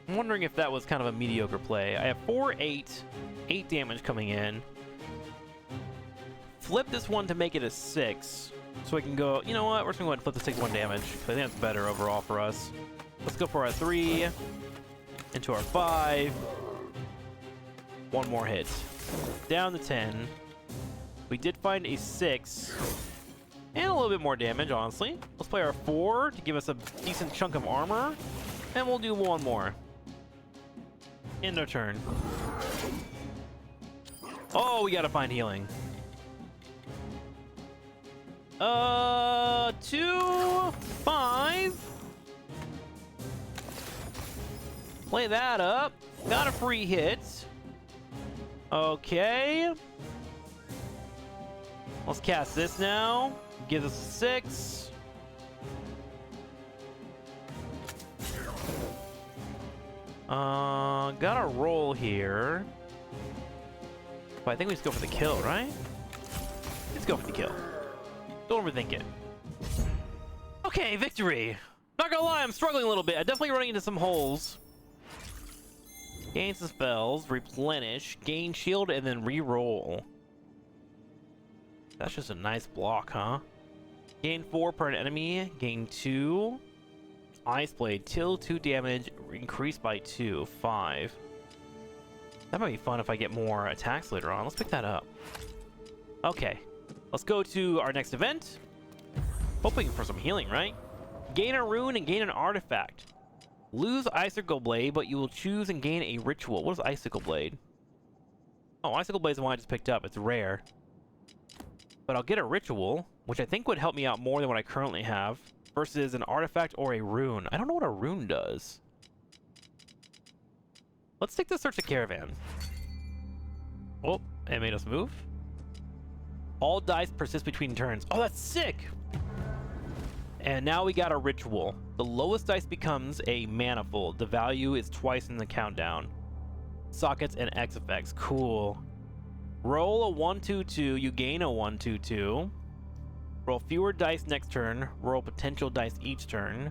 I'm wondering if that was kind of a mediocre play. I have 4, 8. 8 damage coming in. Flip this one to make it a 6. So we can go, you know what? We're just going to go ahead and flip this, take 1 damage. I think that's better overall for us. Let's go for our 3. Into our 5. 1 more hit. Down to 10. We did find a 6. And a little bit more damage, honestly. Let's play our 4 to give us a decent chunk of armor. And we'll do one more. End our turn. Oh, we gotta find healing. 2, 5. Play that up. Got a free hit. Okay. Let's cast this now. Gives us a 6. Got a roll here. But I think we just go for the kill, right? Let's go for the kill. Don't overthink it. Okay, victory. Not gonna lie, I'm struggling a little bit. I'm definitely running into some holes. Gain some spells, replenish, gain shield, and then re-roll. That's just a nice block, huh? Gain 4 per an enemy, gain 2. Ice Blade, till 2 damage, increased by 2, 5. That might be fun if I get more attacks later on. Let's pick that up. Okay, let's go to our next event. Hoping for some healing, right? Gain a rune and gain an artifact. Lose Icicle Blade, but you will choose and gain a ritual. What is Icicle Blade? Oh, Icicle Blade is the one I just picked up. It's rare. But I'll get a ritual, which I think would help me out more than what I currently have, versus an artifact or a rune. I don't know what a rune does. Let's take the Search the Caravan. Oh, it made us move. All dice persist between turns. Oh, that's sick! And now we got a ritual. The lowest dice becomes a manifold. The value is twice in the countdown. Sockets and X effects. Cool. Roll a 1-2-2. You gain a 1-2-2. Roll fewer dice next turn. Roll potential dice each turn.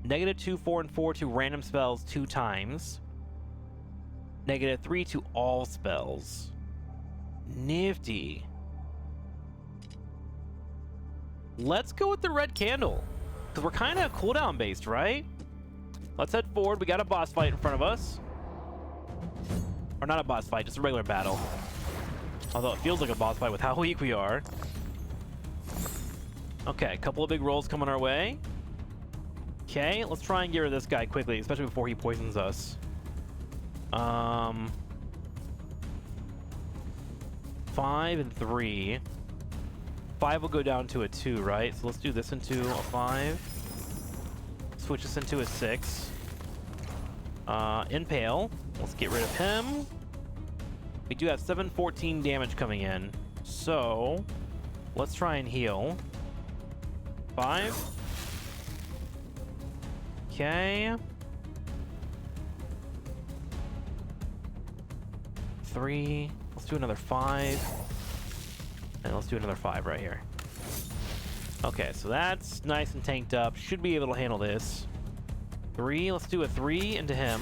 -2, 4, and 4 to random spells 2 times. -3 to all spells. Nifty. Let's go with the red candle, because we're kind of cooldown based, right? Let's head forward. We got a boss fight in front of us. Or not a boss fight, just a regular battle. Although it feels like a boss fight with how weak we are. Okay, a couple of big rolls coming our way. Okay, let's try and get rid of this guy quickly, especially before he poisons us. 5 and 3. 5 will go down to a 2, right? So let's do this into a 5. Switch this into a 6. Impale. Let's get rid of him. We do have 714 damage coming in. So, let's try and heal. 5. Okay. 3. Let's do another 5. And let's do another 5 right here. Okay, so that's nice and tanked up. Should be able to handle this. 3. Let's do a 3 into him.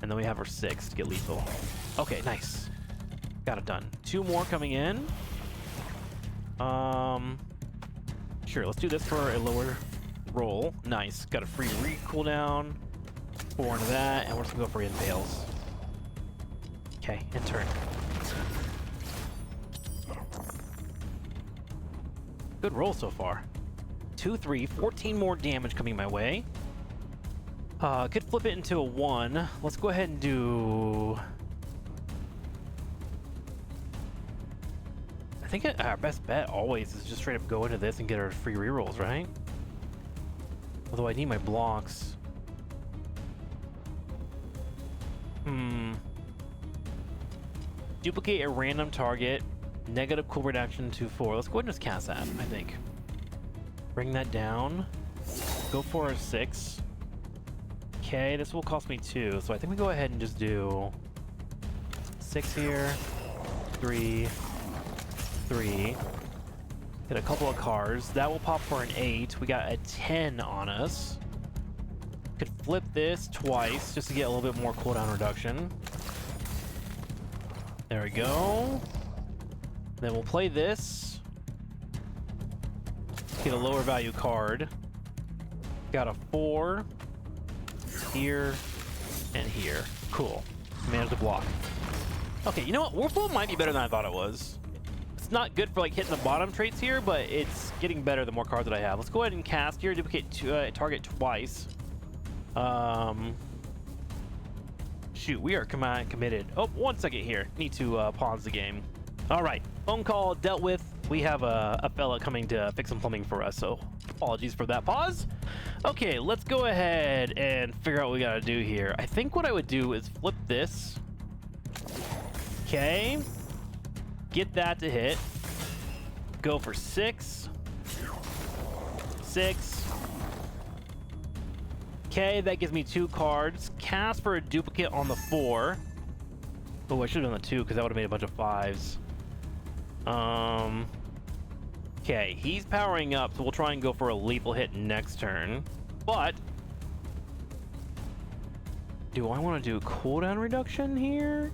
And then we have our 6 to get lethal. Okay, nice. Got it done. 2 more coming in. Sure, let's do this for a lower roll. Nice. Got a free cooldown. 4 into that, and we're just gonna go for impales. Okay, and turn. Good roll so far. 2, 3, 14 more damage coming my way. Could flip it into a 1. Let's go ahead and do... I think our best bet always is just straight up go into this and get our free rerolls, right? Although I need my blocks. Duplicate a random target. Negative cool reduction to 4. Let's go ahead and just cast that, I think. Bring that down. Go for a 6. Okay, this will cost me 2. So I think we go ahead and just do 6 here. 3. 3. Get a couple of cards. That will pop for an 8. We got a 10 on us. Could flip this twice just to get a little bit more cooldown reduction. There we go. Then we'll play this. Get a lower value card. Got a 4. Here and here. Cool. Managed to block. Okay, you know what? Warp Flow might be better than I thought it was. It's not good for like hitting the bottom traits here, but it's getting better the more cards that I have. Let's go ahead and cast here, duplicate target twice. Shoot, we are committed. Oh, 1 second here. Need to pause the game. All right, phone call dealt with. We have a fella coming to fix some plumbing for us, so apologies for that pause. Okay, let's go ahead and figure out what we gotta do here. I think what I would do is flip this. Okay. Get that to hit. Go for 6. 6. Okay, that gives me 2 cards. Cast for a duplicate on the 4. Oh, I should have done the 2 because that would have made a bunch of 5s. Okay, he's powering up, so we'll try and go for a lethal hit next turn. But do I want to do cooldown reduction here?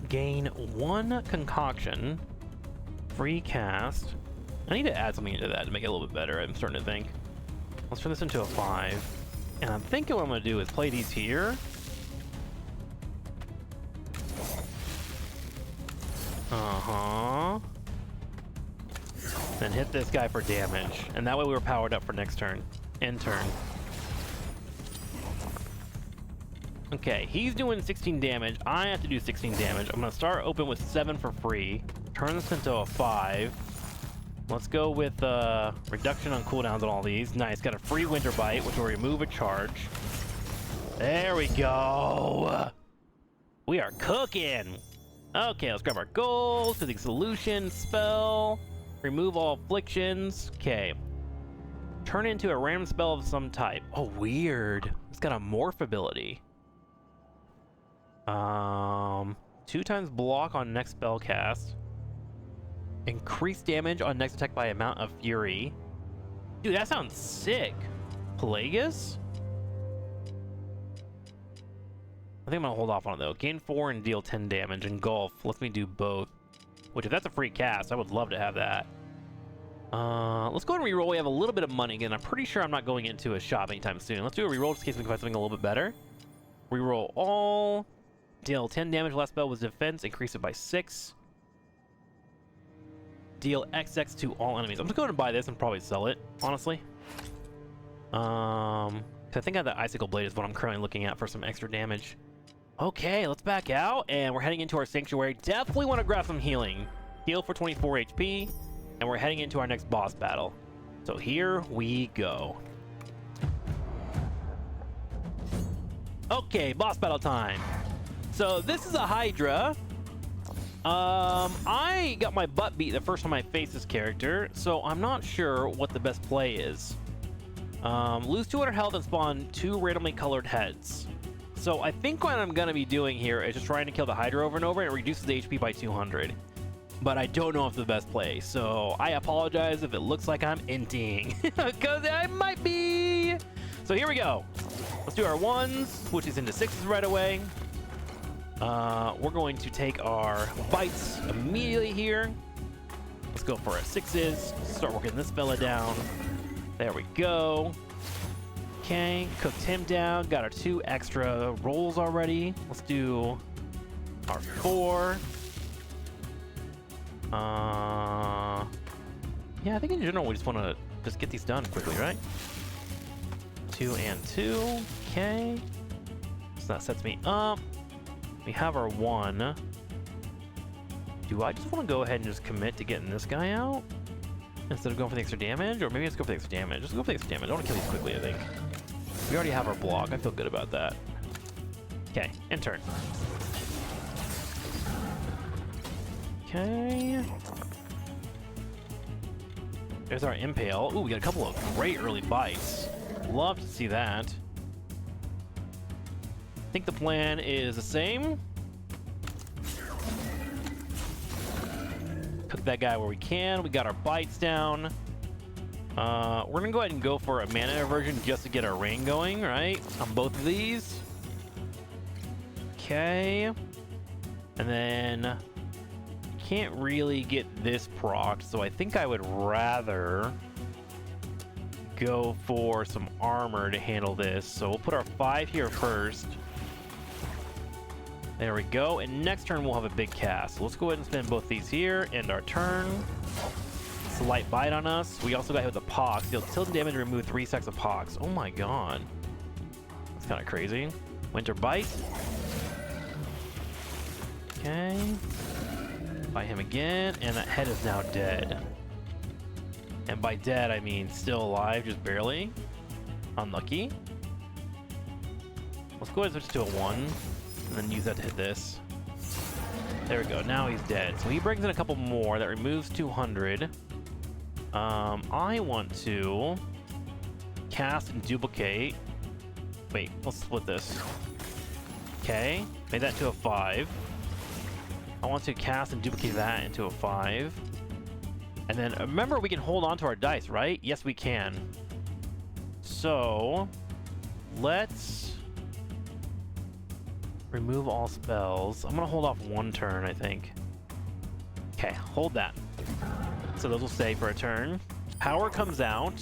Gain 1 concoction. Free cast. I need to add something into that to make it a little bit better, I'm starting to think. Let's turn this into a 5. And I'm thinking what I'm going to do is play these here. Uh-huh. Then hit this guy for damage. And that way we were powered up for next turn. End turn. Okay, he's doing 16 damage. I have to do 16 damage. I'm going to start open with 7 for free. Turn this into a 5. Let's go with reduction on cooldowns on all these. Nice, got a free Winter Bite, which will remove a charge. There we go. We are cooking. Okay, let's grab our gold. Physics solution, spell. Remove all afflictions. Okay. Turn into a random spell of some type. Oh, weird. It's got a morph ability. 2 times block on next spell cast. Increase damage on next attack by amount of fury. Dude, that sounds sick. Plagueis? I think I'm gonna hold off on it though. Gain 4 and deal 10 damage. Engulf lets me do both. Which, if that's a free cast, I would love to have that. Let's go ahead and reroll. We have a little bit of money again. I'm pretty sure I'm not going into a shop anytime soon. Let's do a reroll just in case we can find something a little bit better. Reroll all. Deal 10 damage. Last spell was defense. Increase it by 6. Deal XX to all enemies. I'm just going to buy this and probably sell it, honestly. I think that Icicle Blade is what I'm currently looking at for some extra damage. Okay, let's back out, and we're heading into our Sanctuary. Definitely want to grab some healing. Heal for 24 HP, and we're heading into our next boss battle. So here we go. Okay, boss battle time. So this is a Hydra. I got my butt beat the first time I faced this character, so I'm not sure what the best play is. Lose 200 health and spawn 2 randomly colored heads. So I think what I'm gonna be doing here is just trying to kill the Hydra over and over, and it reduces the HP by 200. But I don't know if it's the best play, so I apologize if it looks like I'm inting, because I might be. So here we go. Let's do our 1s, which is into 6s right away. We're going to take our bites immediately here. Let's go for our 6s. Start working this fella down. There we go. Okay, cooked him down. Got our 2 extra rolls already. Let's do our 4. Yeah, I think in general we just want to just get these done quickly, right? 2 and 2. Okay. So that sets me up. We have our 1. Do I just want to go ahead and just commit to getting this guy out instead of going for the extra damage? Or maybe let's go for the extra damage. Let's go for the extra damage. I want to kill these quickly, I think. We already have our block. I feel good about that. Okay, end turn. Okay. There's our Impale. Ooh, we got a couple of great early bites. Love to see that. I think the plan is the same. Cook that guy where we can. We got our bites down. We're gonna go ahead and go for a mana inversion just to get our rain going, right? On both of these. Okay. And then can't really get this proc, so I think I would rather go for some armor to handle this. So we'll put our 5 here first. There we go. And next turn we'll have a big cast. So let's go ahead and spin both these here. End our turn. Slight bite on us. We also got hit with a pox. Deals tilted damage and remove 3 stacks of pox. Oh my god. That's kind of crazy. Winter bite. Okay. Bite him again. And that head is now dead. And by dead, I mean still alive, just barely. Unlucky. Let's go ahead and switch to a 1. And then use that to hit this. There we go. Now he's dead. So he brings in a couple more. That removes 200. I want to cast and duplicate. Wait, let's split this. Okay. Made that to a 5. I want to cast and duplicate that into a 5. And then remember, we can hold on to our dice, right? Yes, we can. So let's remove all spells. I'm gonna hold off 1 turn, I think. Okay, hold that. So those will stay for a turn. Power comes out.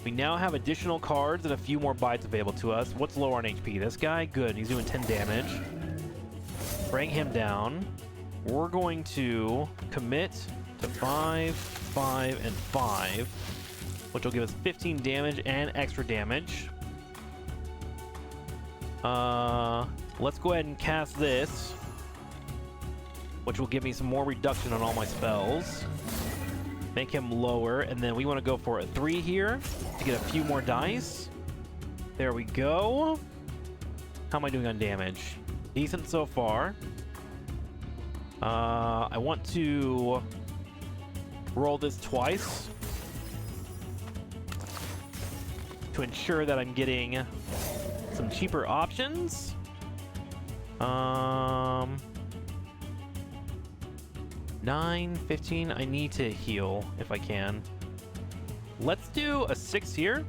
We now have additional cards and a few more bites available to us. What's lower on HP? This guy? Good. He's doing 10 damage. Bring him down. We're going to commit to 5, 5, and 5, which will give us 15 damage and extra damage. Let's go ahead and cast this, which will give me some more reduction on all my spells. Make him lower, and then we want to go for a 3 here to get a few more dice. There we go. How am I doing on damage? Decent so far. I want to roll this twice to ensure that I'm getting some cheaper options. 9, 15. I need to heal if I can. Let's do a 6 here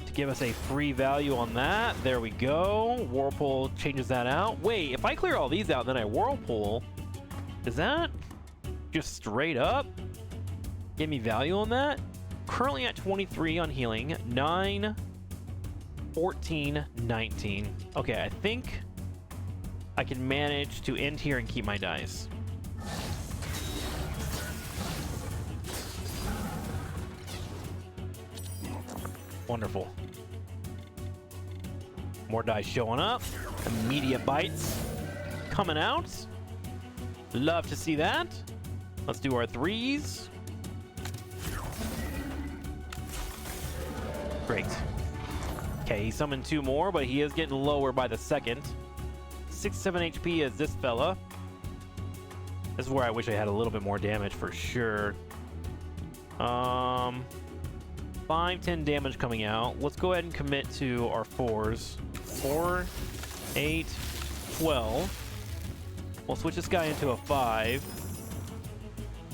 to give us a free value on that. There we go. Whirlpool changes that out. Wait, if I clear all these out, then I Whirlpool, does that just straight up give me value on that? Currently at 23 on healing. 9, 14, 19. Okay, I think I can manage to end here and keep my dice. Wonderful. More dice showing up. Immediate bites coming out. Love to see that. Let's do our 3s. Great. Okay, he summoned 2 more, but he is getting lower by the second. 6, 7 HP is this fella. This is where I wish I had a little bit more damage for sure. 5, 10 damage coming out. Let's go ahead and commit to our 4s. 4, 8, 12. We'll switch this guy into a 5.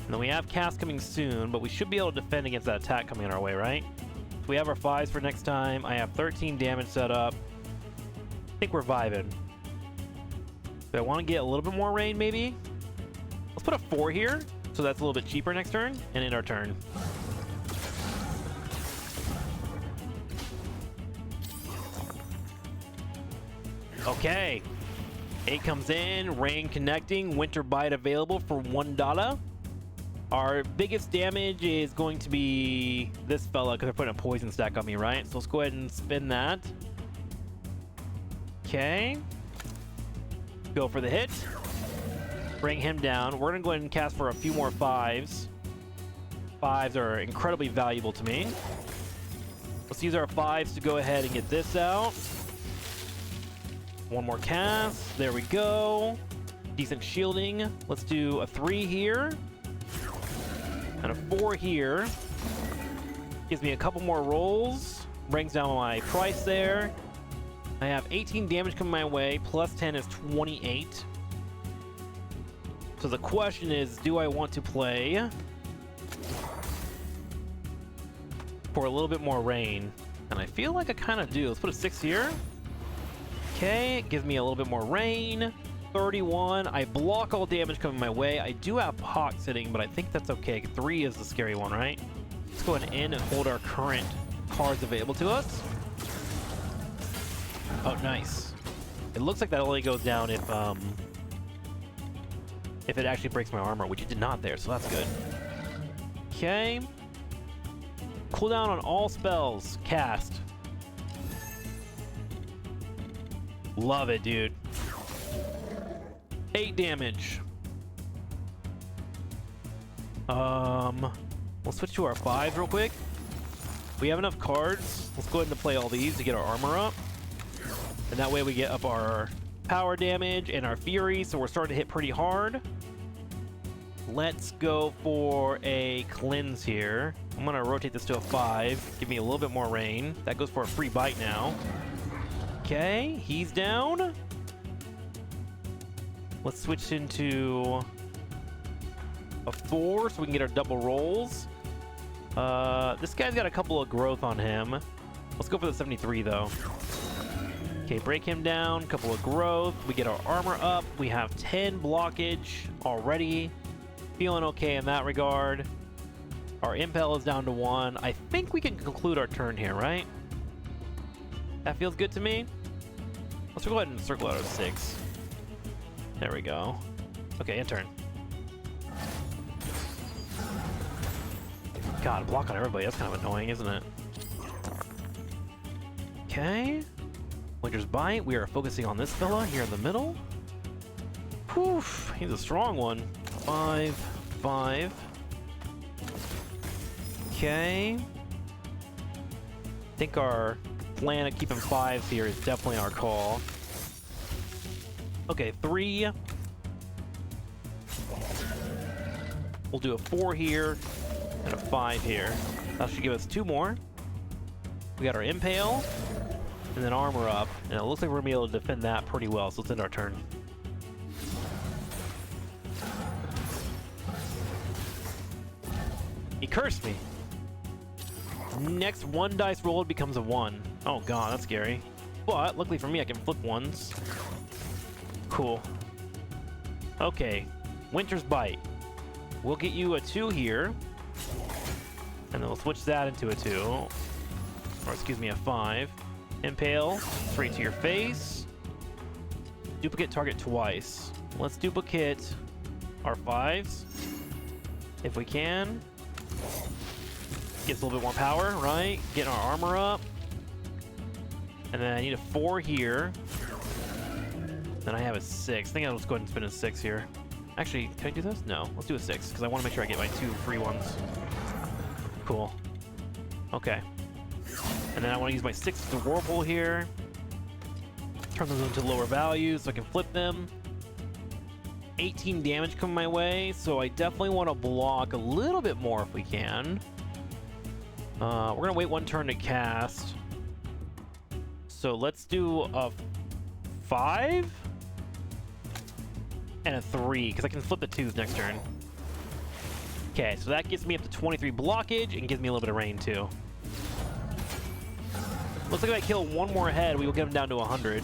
And then we have cast coming soon, but we should be able to defend against that attack coming our way, right? So we have our 5s for next time. I have 13 damage set up. I think we're vibing. Do I want to get a little bit more rain, maybe? Let's put a 4 here, so that's a little bit cheaper next turn, and end our turn. Okay. 8 comes in, rain connecting, winter bite available for $1. Our biggest damage is going to be this fella because they're putting a poison stack on me, right? So let's go ahead and spin that. Okay. Go for the hit. Bring him down. We're going to go ahead and cast for a few more 5s. 5s are incredibly valuable to me. Let's use our 5s to go ahead and get this out. 1 more cast. There we go. Decent shielding. Let's do a 3 here. And a 4 here. Gives me a couple more rolls. Brings down my price there. I have 18 damage coming my way. Plus 10 is 28. So the question is, do I want to play for a little bit more rain? And I feel like I kind of do. Let's put a 6 here. Okay, gives me a little bit more rain. 31. I block all damage coming my way. I do have Pox sitting, but I think that's okay. 3 is the scary one, right? Let's go ahead and end and hold our current cards available to us. Oh, nice. It looks like that only goes down if it actually breaks my armor, which it did not there, so that's good. Okay. Cooldown on all spells cast. Love it, dude. 8 damage. We'll switch to our 5s real quick. We have enough cards. Let's go ahead and play all these to get our armor up. And that way we get up our power damage and our fury, so we're starting to hit pretty hard. Let's go for a cleanse here. I'm gonna rotate this to a 5. Give me a little bit more rain. That goes for a free bite now. Okay, he's down. Let's switch into a 4 so we can get our double rolls. This guy's got a couple of growth on him. Let's go for the 73 though. Okay, break him down, couple of growth. We get our armor up. We have 10 blockage already. Feeling okay in that regard. Our impel is down to 1. I think we can conclude our turn here, right? That feels good to me. Let's go ahead and circle out our 6. There we go. Okay, in turn. God, block on everybody. That's kind of annoying, isn't it? Okay. Winter's Bite. We are focusing on this fella here in the middle. Whew, he's a strong one. 5, 5. Okay. I think our plan of keeping 5s here is definitely our call. Okay, 3. We'll do a 4 here and a 5 here. That should give us 2 more. We got our Impale and then armor up, and it looks like we're gonna be able to defend that pretty well, so let's end our turn. He cursed me. Next 1 dice rolled becomes a 1. Oh god, that's scary. But luckily for me, I can flip ones. Cool. Okay, Winter's Bite. We'll get you a 2 here, and then we'll switch that into a 2, or excuse me, a 5. Impale, straight to your face. Duplicate target twice. Let's duplicate our 5s, if we can. Gets a little bit more power, right? Getting our armor up. And then I need a 4 here. Then I have a 6. I think I'll just go ahead and spin a 6 here. Actually, can I do this? No, let's do a 6, because I want to make sure I get my 2 free ones. Cool. Okay. And then I want to use my 6 to Whirlpool here. Turn those into lower values so I can flip them. 18 damage coming my way, so I definitely want to block a little bit more if we can. We're going to wait 1 turn to cast. So let's do a 5 and a 3, because I can flip the 2s next turn. Okay, so that gets me up to 23 blockage and gives me a little bit of rain too. Looks like if I kill 1 more head, we will get him down to 100.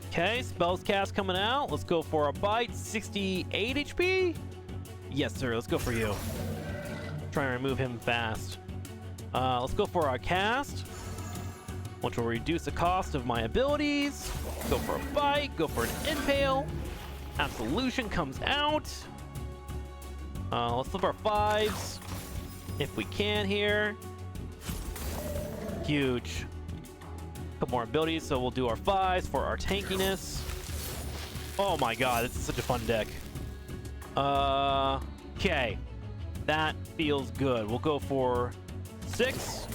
Okay, spells cast coming out. Let's go for a bite. 68 HP? Yes, sir. Let's go for you. Try and remove him fast. Let's go for our cast, which will reduce the cost of my abilities. Go for a bite. Go for an impale. Absolution comes out. Let's flip our 5s if we can here. Huge. Couple more abilities, so we'll do our 5s for our tankiness. Oh my god, this is such a fun deck. Okay. That feels good. We'll go for 6.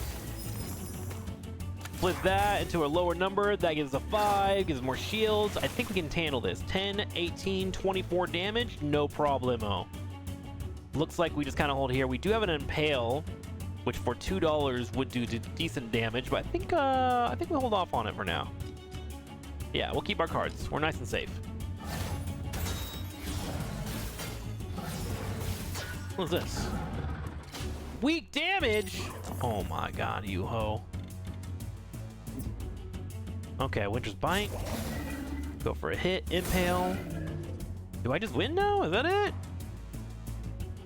Flip that into a lower number. That gives a 5, gives more shields. I think we can handle this. 10, 18, 24 damage. No problemo. Looks like we just kind of hold here. We do have an Impale, which for $2 would do decent damage, but I think we hold off on it for now. Yeah, we'll keep our cards. We're nice and safe. What is this? Weak damage? Oh my god, you ho. Okay, Winter's Bite. Go for a hit. Impale. Do I just win now? Is that it?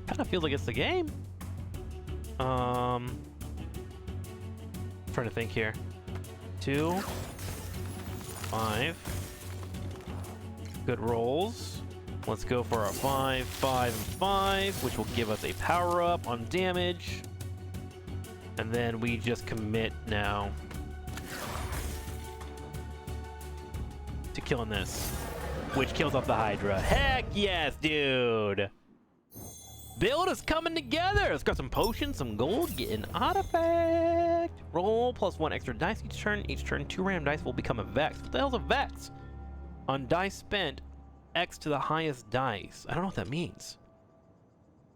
Kind of feels like it's the game. Trying to think here. 2, 5. Good rolls. Let's go for our 5, 5, and 5, which will give us a power-up on damage. And then we just commit now to killing this, which kills off the Hydra. Heck yes, dude! Build is coming together! Let's grab some potions, some gold, get an artifact. Roll +1 extra dice each turn. Each turn, 2 random dice will become a Vex. What the hell's a Vex? On dice spent, X to the highest dice. I don't know what that means.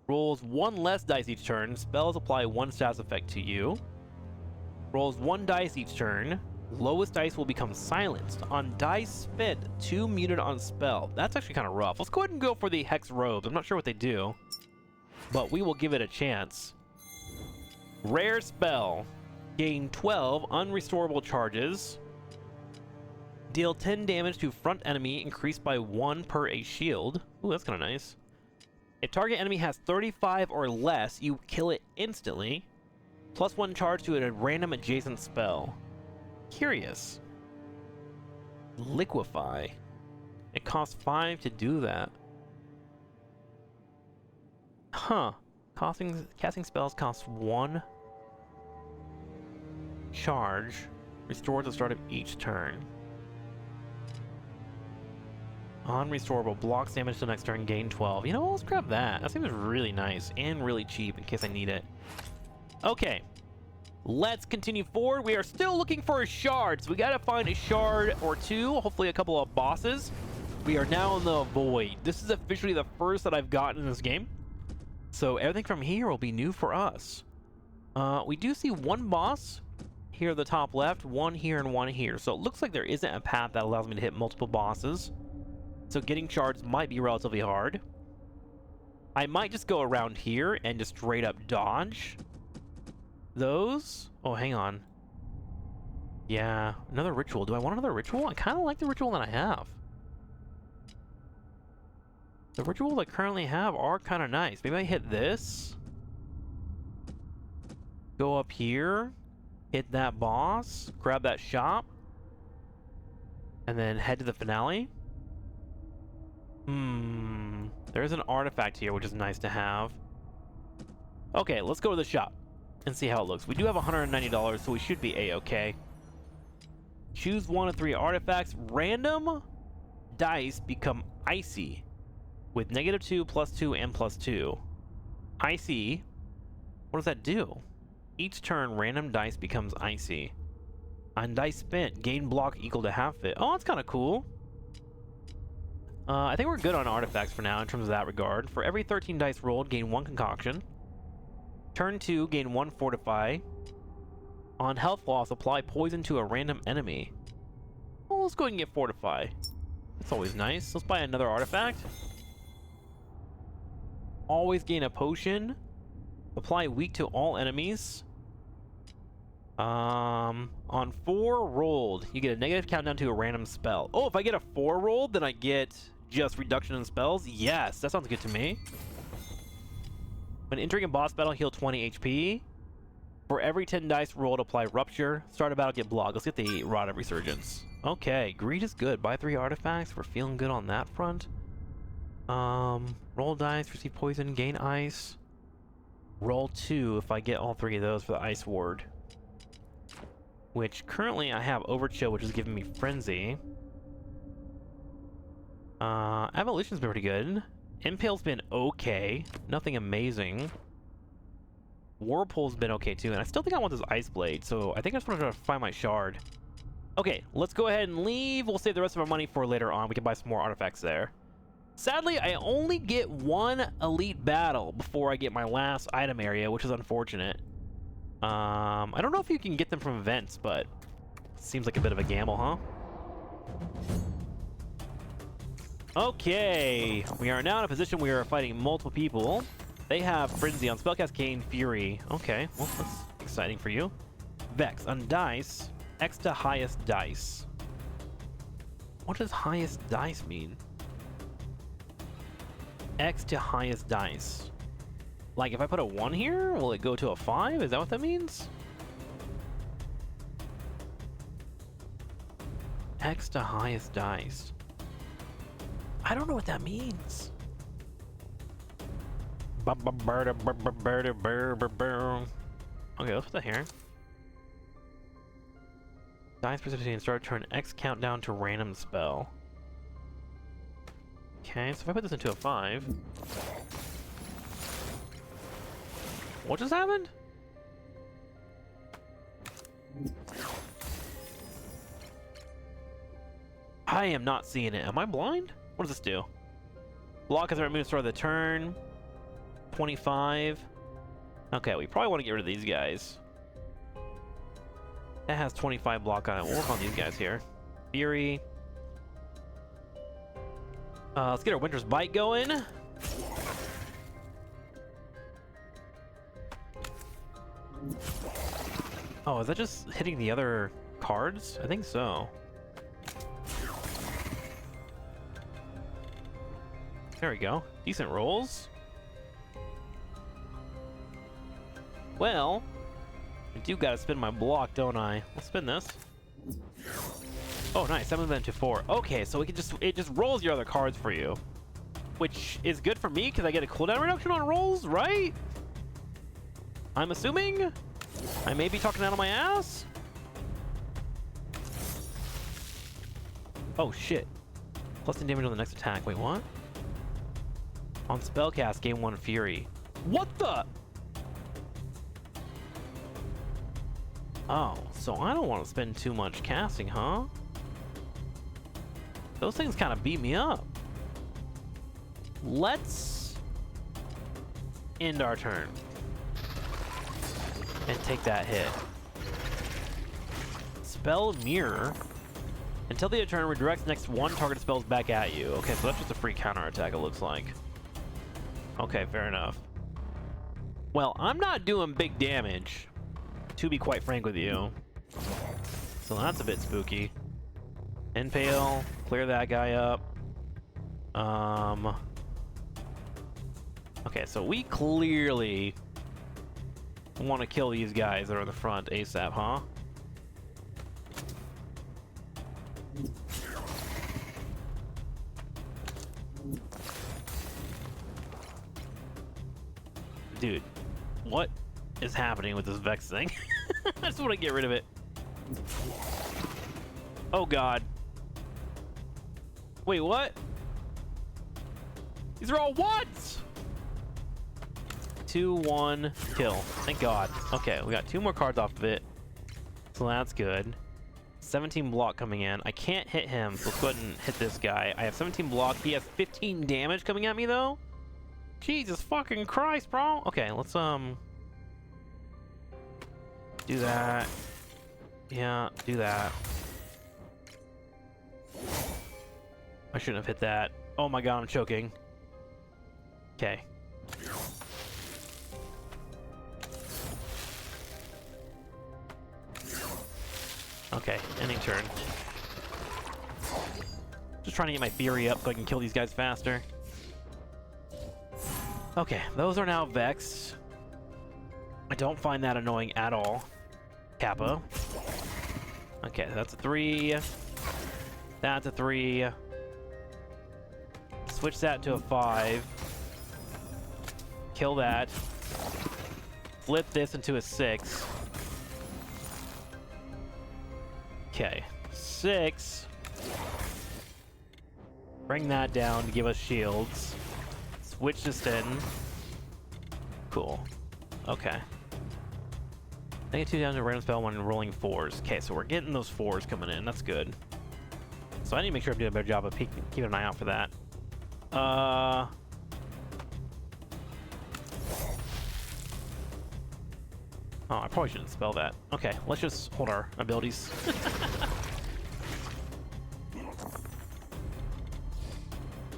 Rolls 1 less dice each turn. Spells apply 1 status effect to you. Rolls 1 dice each turn. Lowest dice will become silenced. On dice spent, 2 muted on spell. That's actually kind of rough. Let's go ahead and go for the Hex Robes. I'm not sure what they do, but we will give it a chance. Rare spell. Gain 12 unrestorable charges. Deal 10 damage to front enemy, increased by 1 per a shield. Ooh, that's kind of nice. If target enemy has 35 or less, you kill it instantly. +1 charge to a random adjacent spell. Curious. Liquefy. It costs 5 to do that. Huh. Casting spells costs 1 charge. Restore at the start of each turn. Unrestorable. Blocks damage to the next turn. Gain 12. You know what? Let's grab that. That seems really nice and really cheap in case I need it. Okay. Let's continue forward. We are still looking for a shard, so we gotta find a shard or 2, hopefully a couple of bosses. We are now in the Void. This is officially the first that I've gotten in this game, so everything from here will be new for us. We do see 1 boss here at the top left, 1 here and 1 here, so it looks like there isn't a path that allows me to hit multiple bosses, so getting shards might be relatively hard. I might just go around here and just straight up dodge those. Oh, hang on. Yeah, another ritual. Do I want another ritual? I kind of like the ritual that I have. The rituals I currently have are kind of nice. Maybe I hit this. Go up here. Hit that boss. Grab that shop. And then head to the finale. There's an artifact here, which is nice to have. Okay, let's go to the shop and see how it looks. We do have $190, so we should be a-okay. Choose 1 of 3 artifacts. Random dice become icy with -2, +2, and +2. Icy. What does that do? Each turn, random dice becomes icy. On dice spent, gain block equal to half it. Oh, that's kind of cool. I think we're good on artifacts for now in terms of that regard. For every 13 dice rolled, gain 1 concoction. Turn 2, gain 1 fortify. On health loss, apply poison to a random enemy. Well, let's go ahead and get fortify. That's always nice. Let's buy another artifact. Always gain a potion. Apply weak to all enemies. On 4 rolled, you get a negative countdown to a random spell. Oh, if I get a 4 rolled, then I get just reduction in spells? Yes, that sounds good to me. When entering a boss battle, heal 20 HP. For every 10 dice rolled, apply Rupture. Start a battle, get blocked. Let's get the Rod of Resurgence. Okay, Greed is good. Buy 3 artifacts. We're feeling good on that front. Roll dice, receive poison, gain ice. Roll 2 if I get all 3 of those for the Ice Ward. Which currently I have Overchill, which is giving me Frenzy. Evolution's been pretty good. Impale's been okay. Nothing amazing. Whirlpool's been okay too, and I still think I want this Ice Blade, so I think I just want to try to find my shard. Okay, let's go ahead and leave. We'll save the rest of our money for later on. We can buy some more artifacts there. Sadly, I only get 1 elite battle before I get my last item area, which is unfortunate. I don't know if you can get them from events, but seems like a bit of a gamble, huh? Okay, we are now in a position where we are fighting multiple people. They have Frenzy on Spellcast, Gain Fury. Okay, well, that's exciting for you. Vex on dice, X to highest dice. What does highest dice mean? X to highest dice. Like, if I put a 1 here, will it go to a 5? Is that what that means? X to highest dice. I don't know what that means. Okay, let's put that here. Dice precipitation and start turn X countdown to random spell. Okay, so if I put this into a 5. What just happened? I am not seeing it. Am I blind? What does this do? Block as I remove start of the turn. 25. Okay, we probably want to get rid of these guys. That has 25 block on it. We'll work on these guys here. Fury. Let's get our Winter's Bite going. Oh, is that just hitting the other cards? I think so. There we go. Decent rolls. Well, I do gotta spin my block, don't I? Let's spin this. Oh, nice. 7 then to 4. Okay, so it just rolls your other cards for you, which is good for me because I get a cooldown reduction on rolls, right? I'm assuming. I may be talking out of my ass. Oh shit! Plus 10 damage on the next attack. Wait, what? On spellcast, gain 1 fury. What the? Oh, so I don't want to spend too much casting, huh? Those things kind of beat me up. Let's end our turn and take that hit. Spell Mirror. Until the end of turn, redirects next 1 target spells back at you. Okay, so that's just a free counterattack, it looks like. Okay, fair enough. Well, I'm not doing big damage, to be quite frank with you. So that's a bit spooky. Impale, clear that guy up. Okay, so we clearly want to kill these guys that are in the front ASAP, huh? Dude, what is happening with this Vex thing? I just want to get rid of it. Oh god. Wait, what? These are all ones! 2, 1, kill. Thank god. Okay, we got 2 more cards off of it. So that's good. 17 block coming in. I can't hit him, so let's go ahead and hit this guy. I have 17 block. He has 15 damage coming at me, though. Jesus fucking Christ, bro. Okay, let's, do that. Yeah, do that. I shouldn't have hit that. Oh my god, I'm choking. Okay. Okay, ending turn. Just trying to get my fury up so I can kill these guys faster. Okay, those are now vexed. I don't find that annoying at all. Kappa. Okay, that's a 3. That's a 3. Switch that to a 5. Kill that. Flip this into a 6. Okay, 6. Bring that down to give us shields. Switch this in. Cool. Okay. -2 down to random spell when rolling 4s. Okay, so we're getting those 4s coming in. That's good. So I need to make sure I'm doing a better job of keeping an eye out for that. Oh, I probably shouldn't spell that. Okay, let's just hold our abilities.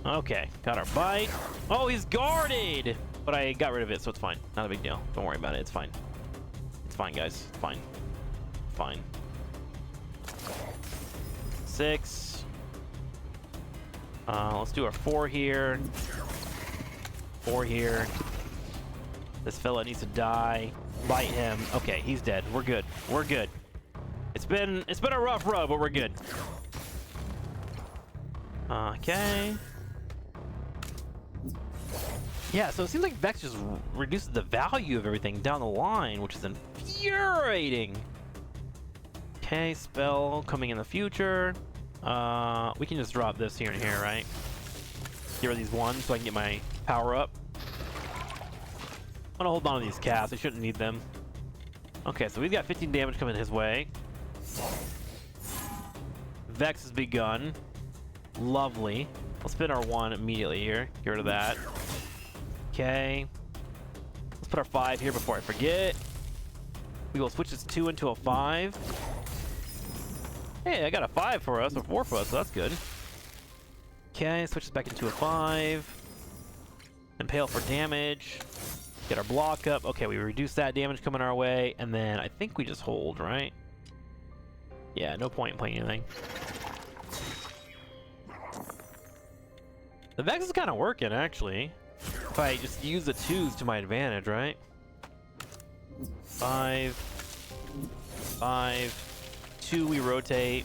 Okay, got our bite. Oh, he's guarded! But I got rid of it, so it's fine. Not a big deal. Don't worry about it. It's fine. It's fine, guys. It's fine. Fine. 6. Let's do our 4 here. 4 here. This fella needs to die. Bite him. Okay, he's dead. We're good. We're good. It's been a rough road, but we're good. Okay. Yeah, so it seems like Vex just reduces the value of everything down the line, which is infuriating. Okay, spell coming in the future. We can just drop this here and here, right? Get rid of these ones so I can get my power up. I'm gonna hold on to these casts. I shouldn't need them. Okay, so we've got 15 damage coming his way. Vex has begun. Lovely. Let's spin our 1 immediately here. Get rid of that. Okay. Let's put our 5 here before I forget. We will switch this 2 into a 5. Hey, I got a 5 for us, or 4 for us, so that's good. Okay, switch this back into a 5. Impale for damage. Get our block up. Okay, we reduce that damage coming our way, and then I think we just hold, right? Yeah, no point in playing anything. The Vex is kind of working, actually. If I just use the 2s to my advantage, right? 5. 5. 2, we rotate.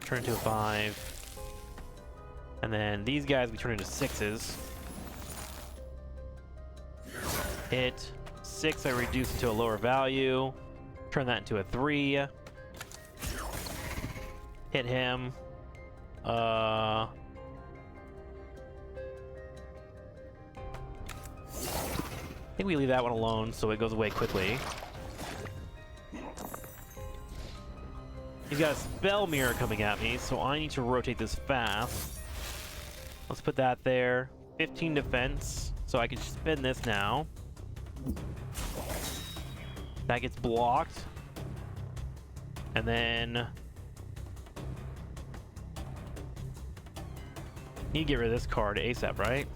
Turn into a 5. And then these guys, we turn into 6s. Hit. 6, I reduce it to a lower value. Turn that into a 3. Hit him. I think we leave that one alone so it goes away quickly. He's got a spell mirror coming at me, so I need to rotate this fast. Let's put that there. 15 defense, so I can spin this now. That gets blocked. And then need to get rid of this card ASAP, right?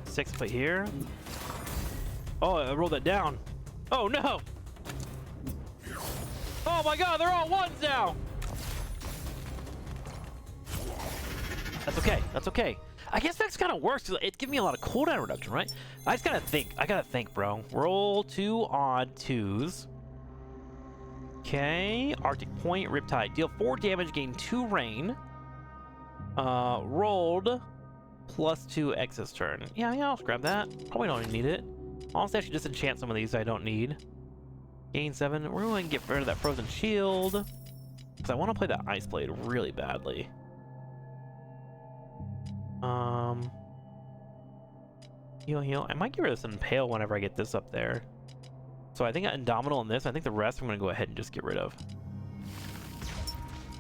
6 put here. Oh, I rolled that down. Oh no! Oh my god, they're all 1s now! That's okay, that's okay. I guess that's kind of works. It's giving me a lot of cooldown reduction, right? I just gotta think. I gotta think, bro. Roll 2 odd 2s. Okay. Arctic Point, Riptide. Deal 4 damage, gain 2 rain. Rolled +2 X's turn. Yeah, I'll grab that. Probably don't even need it. Honestly, I should just enchant some of these I don't need. Gain 7. We're going to get rid of that Frozen Shield. Because I want to play that Ice Blade really badly. Heal. I might get rid of this Impale whenever I get this up there. So I think Indomitable in this. I think the rest I'm going to go ahead and just get rid of.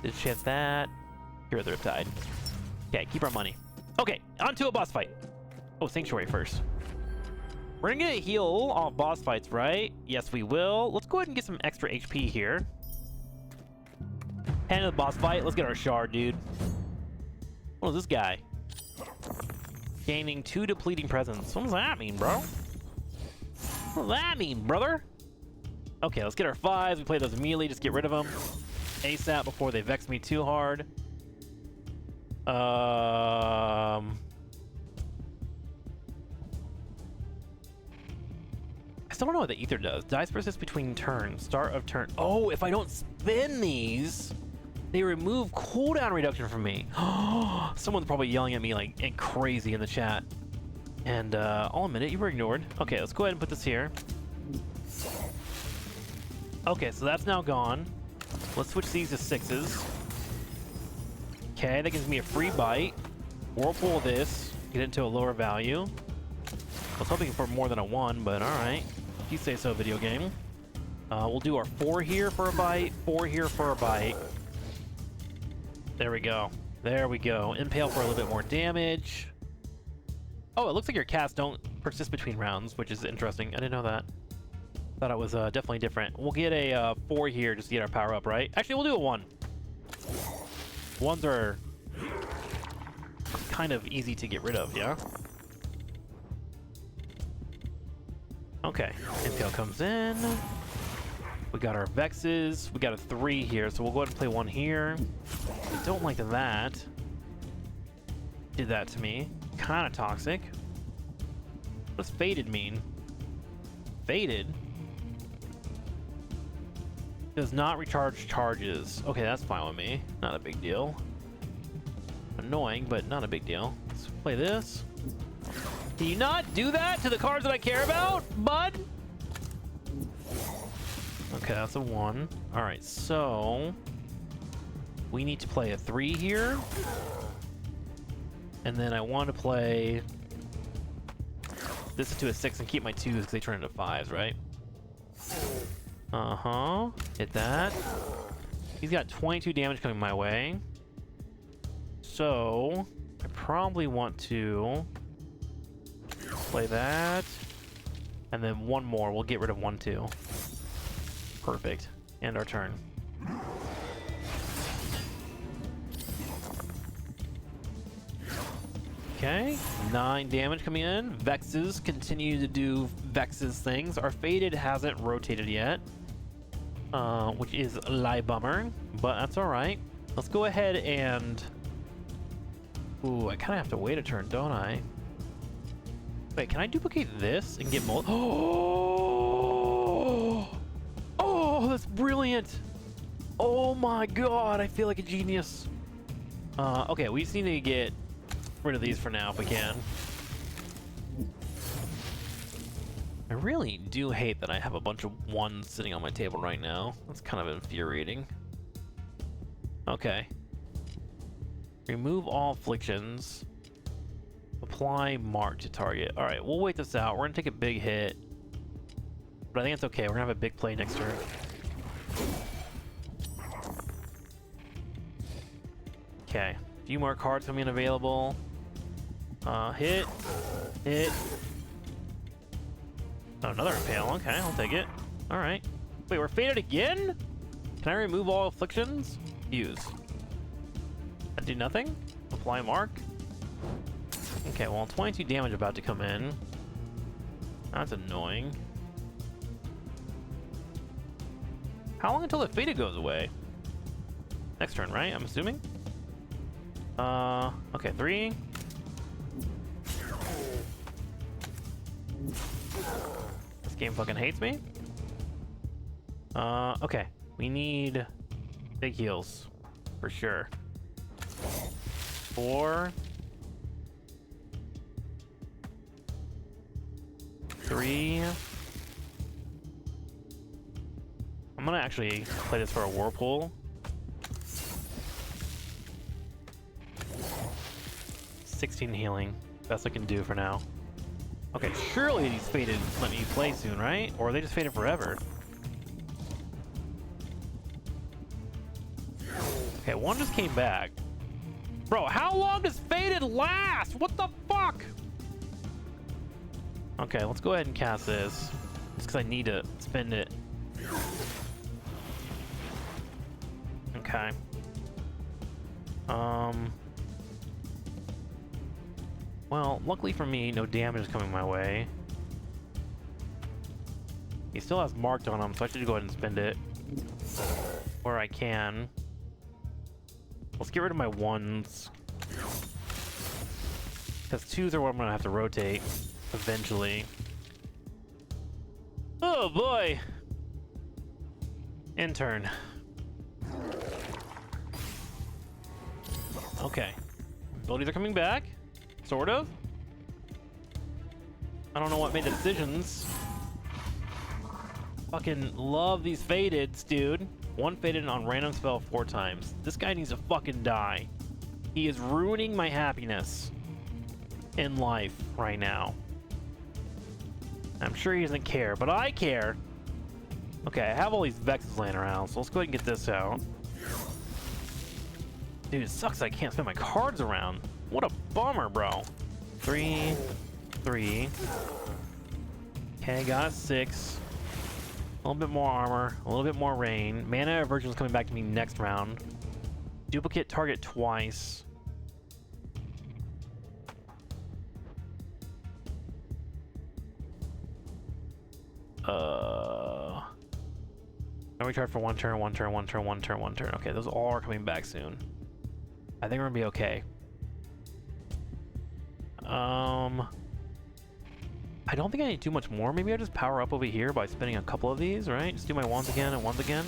Enchant that. Get rid of the Riptide. Okay, keep our money. Okay, on to a boss fight. Oh, Sanctuary first. We're gonna get a heal on boss fights, right? Yes, we will. Let's go ahead and get some extra HP here. Head into the boss fight. Let's get our shard, dude. What is this guy? Gaining 2 depleting presence. What does that mean, bro? What does that mean, brother? Okay, let's get our 5s. We play those immediately. Just get rid of them ASAP before they vex me too hard. I still don't know what the ether does. Dice persist between turns. Start of turn. Oh, if I don't spin these, they remove cooldown reduction from me. Someone's probably yelling at me like crazy in the chat. And I'll admit it, you were ignored. Okay, let's go ahead and put this here. Okay, so that's now gone. Let's switch these to 6s. Okay, that gives me a free bite. Whirlpool this, get it into a lower value. I was hoping for more than a 1, but alright. If you say so, video game. We'll do our 4 here for a bite, 4 here for a bite. There we go. There we go. Impale for a little bit more damage. Oh, it looks like your casts don't persist between rounds, which is interesting. I didn't know that. Thought it was definitely different. We'll get a 4 here just to get our power up, right? Actually, we'll do a 1. 1s are kind of easy to get rid of, yeah? Okay, Impale comes in. We got our Vexes. We got a 3 here, so we'll go ahead and play 1 here. I don't like that. Did that to me. Kind of toxic. What does Faded mean? Faded? Does not recharge charges. Okay, that's fine with me. Not a big deal. Annoying, but not a big deal. Let's play this. Do you not do that to the cards that I care about, bud? Okay, that's a 1. All right, so we need to play a 3 here. And then I want to play this into a 6 and keep my 2s because they turn into 5s, right? Uh-huh. Hit that. He's got 22 damage coming my way. So I probably want to play that. And then 1 more. We'll get rid of 1, 2. Perfect. End our turn. Okay, 9 damage coming in. Vexes continue to do Vexes things. Our Faded hasn't rotated yet, which is a bummer, but that's all right. Let's go ahead and... Ooh, I kind of have to wait a turn, don't I? Wait, can I duplicate this and get more? Oh! Oh, that's brilliant! Oh my god, I feel like a genius. Okay, we just need to get rid of these for now if we can. I really do hate that I have a bunch of 1s sitting on my table right now. That's kind of infuriating. Okay. Remove all afflictions. Apply mark to target. All right, we'll wait this out. We're gonna take a big hit, but I think it's okay. We're gonna have a big play next turn. Okay, a few more cards coming in available. Hit. Oh, another impale. Okay, I'll take it. All right. Wait, we're faded again? Can I remove all afflictions? Use. I do nothing? Apply mark. Okay, well, 22 damage about to come in. That's annoying. How long until the faded goes away? Next turn, right? I'm assuming. Okay, 3. This game fucking hates me. Okay. We need big heals. For sure. 4. 3. I'm gonna actually play this for a whirlpool. 16 healing. Best I can do for now. Okay, surely these faded let me play soon, right? Or are they just faded forever? Okay, 1 just came back. Bro, how long does faded last? What the fuck? Okay, let's go ahead and cast this. Just because I need to spend it. Okay. Well, luckily for me, no damage is coming my way. He still has marked on him, so I should go ahead and spend it where I can. Let's get rid of my 1s. Because 2s are what I'm gonna have to rotate eventually. Oh boy! End turn. Okay. Abilities are coming back. Sort of. I don't know what made the decisions. Fucking love these fadeds, dude. 1 faded on random spell 4 times. This guy needs to fucking die. He is ruining my happiness in life right now. I'm sure he doesn't care, but I care. Okay, I have all these Vexes laying around, so let's go ahead and get this out. Dude, it sucks I can't spin my cards around. What a bummer, bro. 3, 3. Okay, got a 6. A little bit more armor, a little bit more rain. Mana Aversion is coming back to me next round. Duplicate target twice. I recharge for 1 turn, 1 turn, 1 turn, 1 turn, 1 turn. Okay, those all are coming back soon. I think we're gonna be okay. I don't think I need too much more. Maybe I just power up over here by spinning a couple of these, right? Just do my 1s again and 1s again.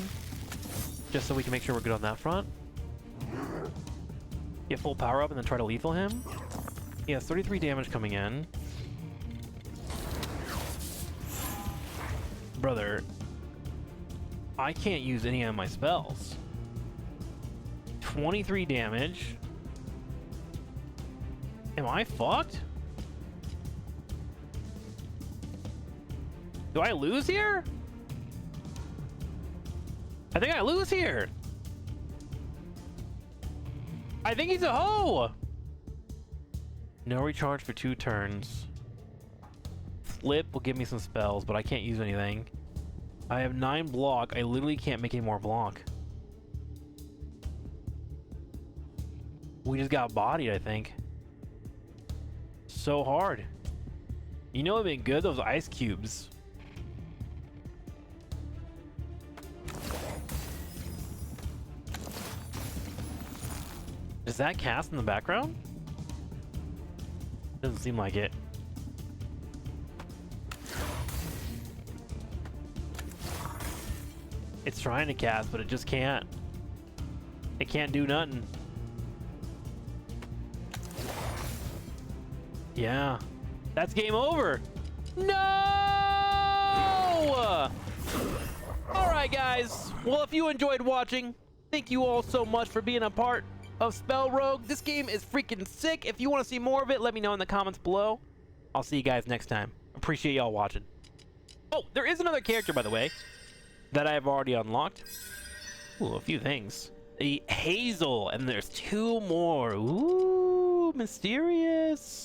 Just so we can make sure we're good on that front. Get full power up and then try to lethal him. He has 33 damage coming in. Brother, I can't use any of my spells. 23 damage. Am I fucked? Do I lose here? I think I lose here. I think he's a hoe. No recharge for 2 turns. Flip will give me some spells, but I can't use anything. I have 9 block. I literally can't make any more block. We just got bodied, I think. So hard. You know what'd been good? Those ice cubes. Is that cast in the background? Doesn't seem like it. It's trying to cast, but it just can't. It can't do nothing. Yeah. That's game over. No! Alright, guys. Well, if you enjoyed watching, thank you all so much for being a part of Spellrogue. This game is freaking sick. If you want to see more of it, let me know in the comments below. I'll see you guys next time. Appreciate y'all watching. Oh, there is another character, by the way, that I've already unlocked. Ooh, a few things. A Hazel, and there's 2 more. Ooh, mysterious.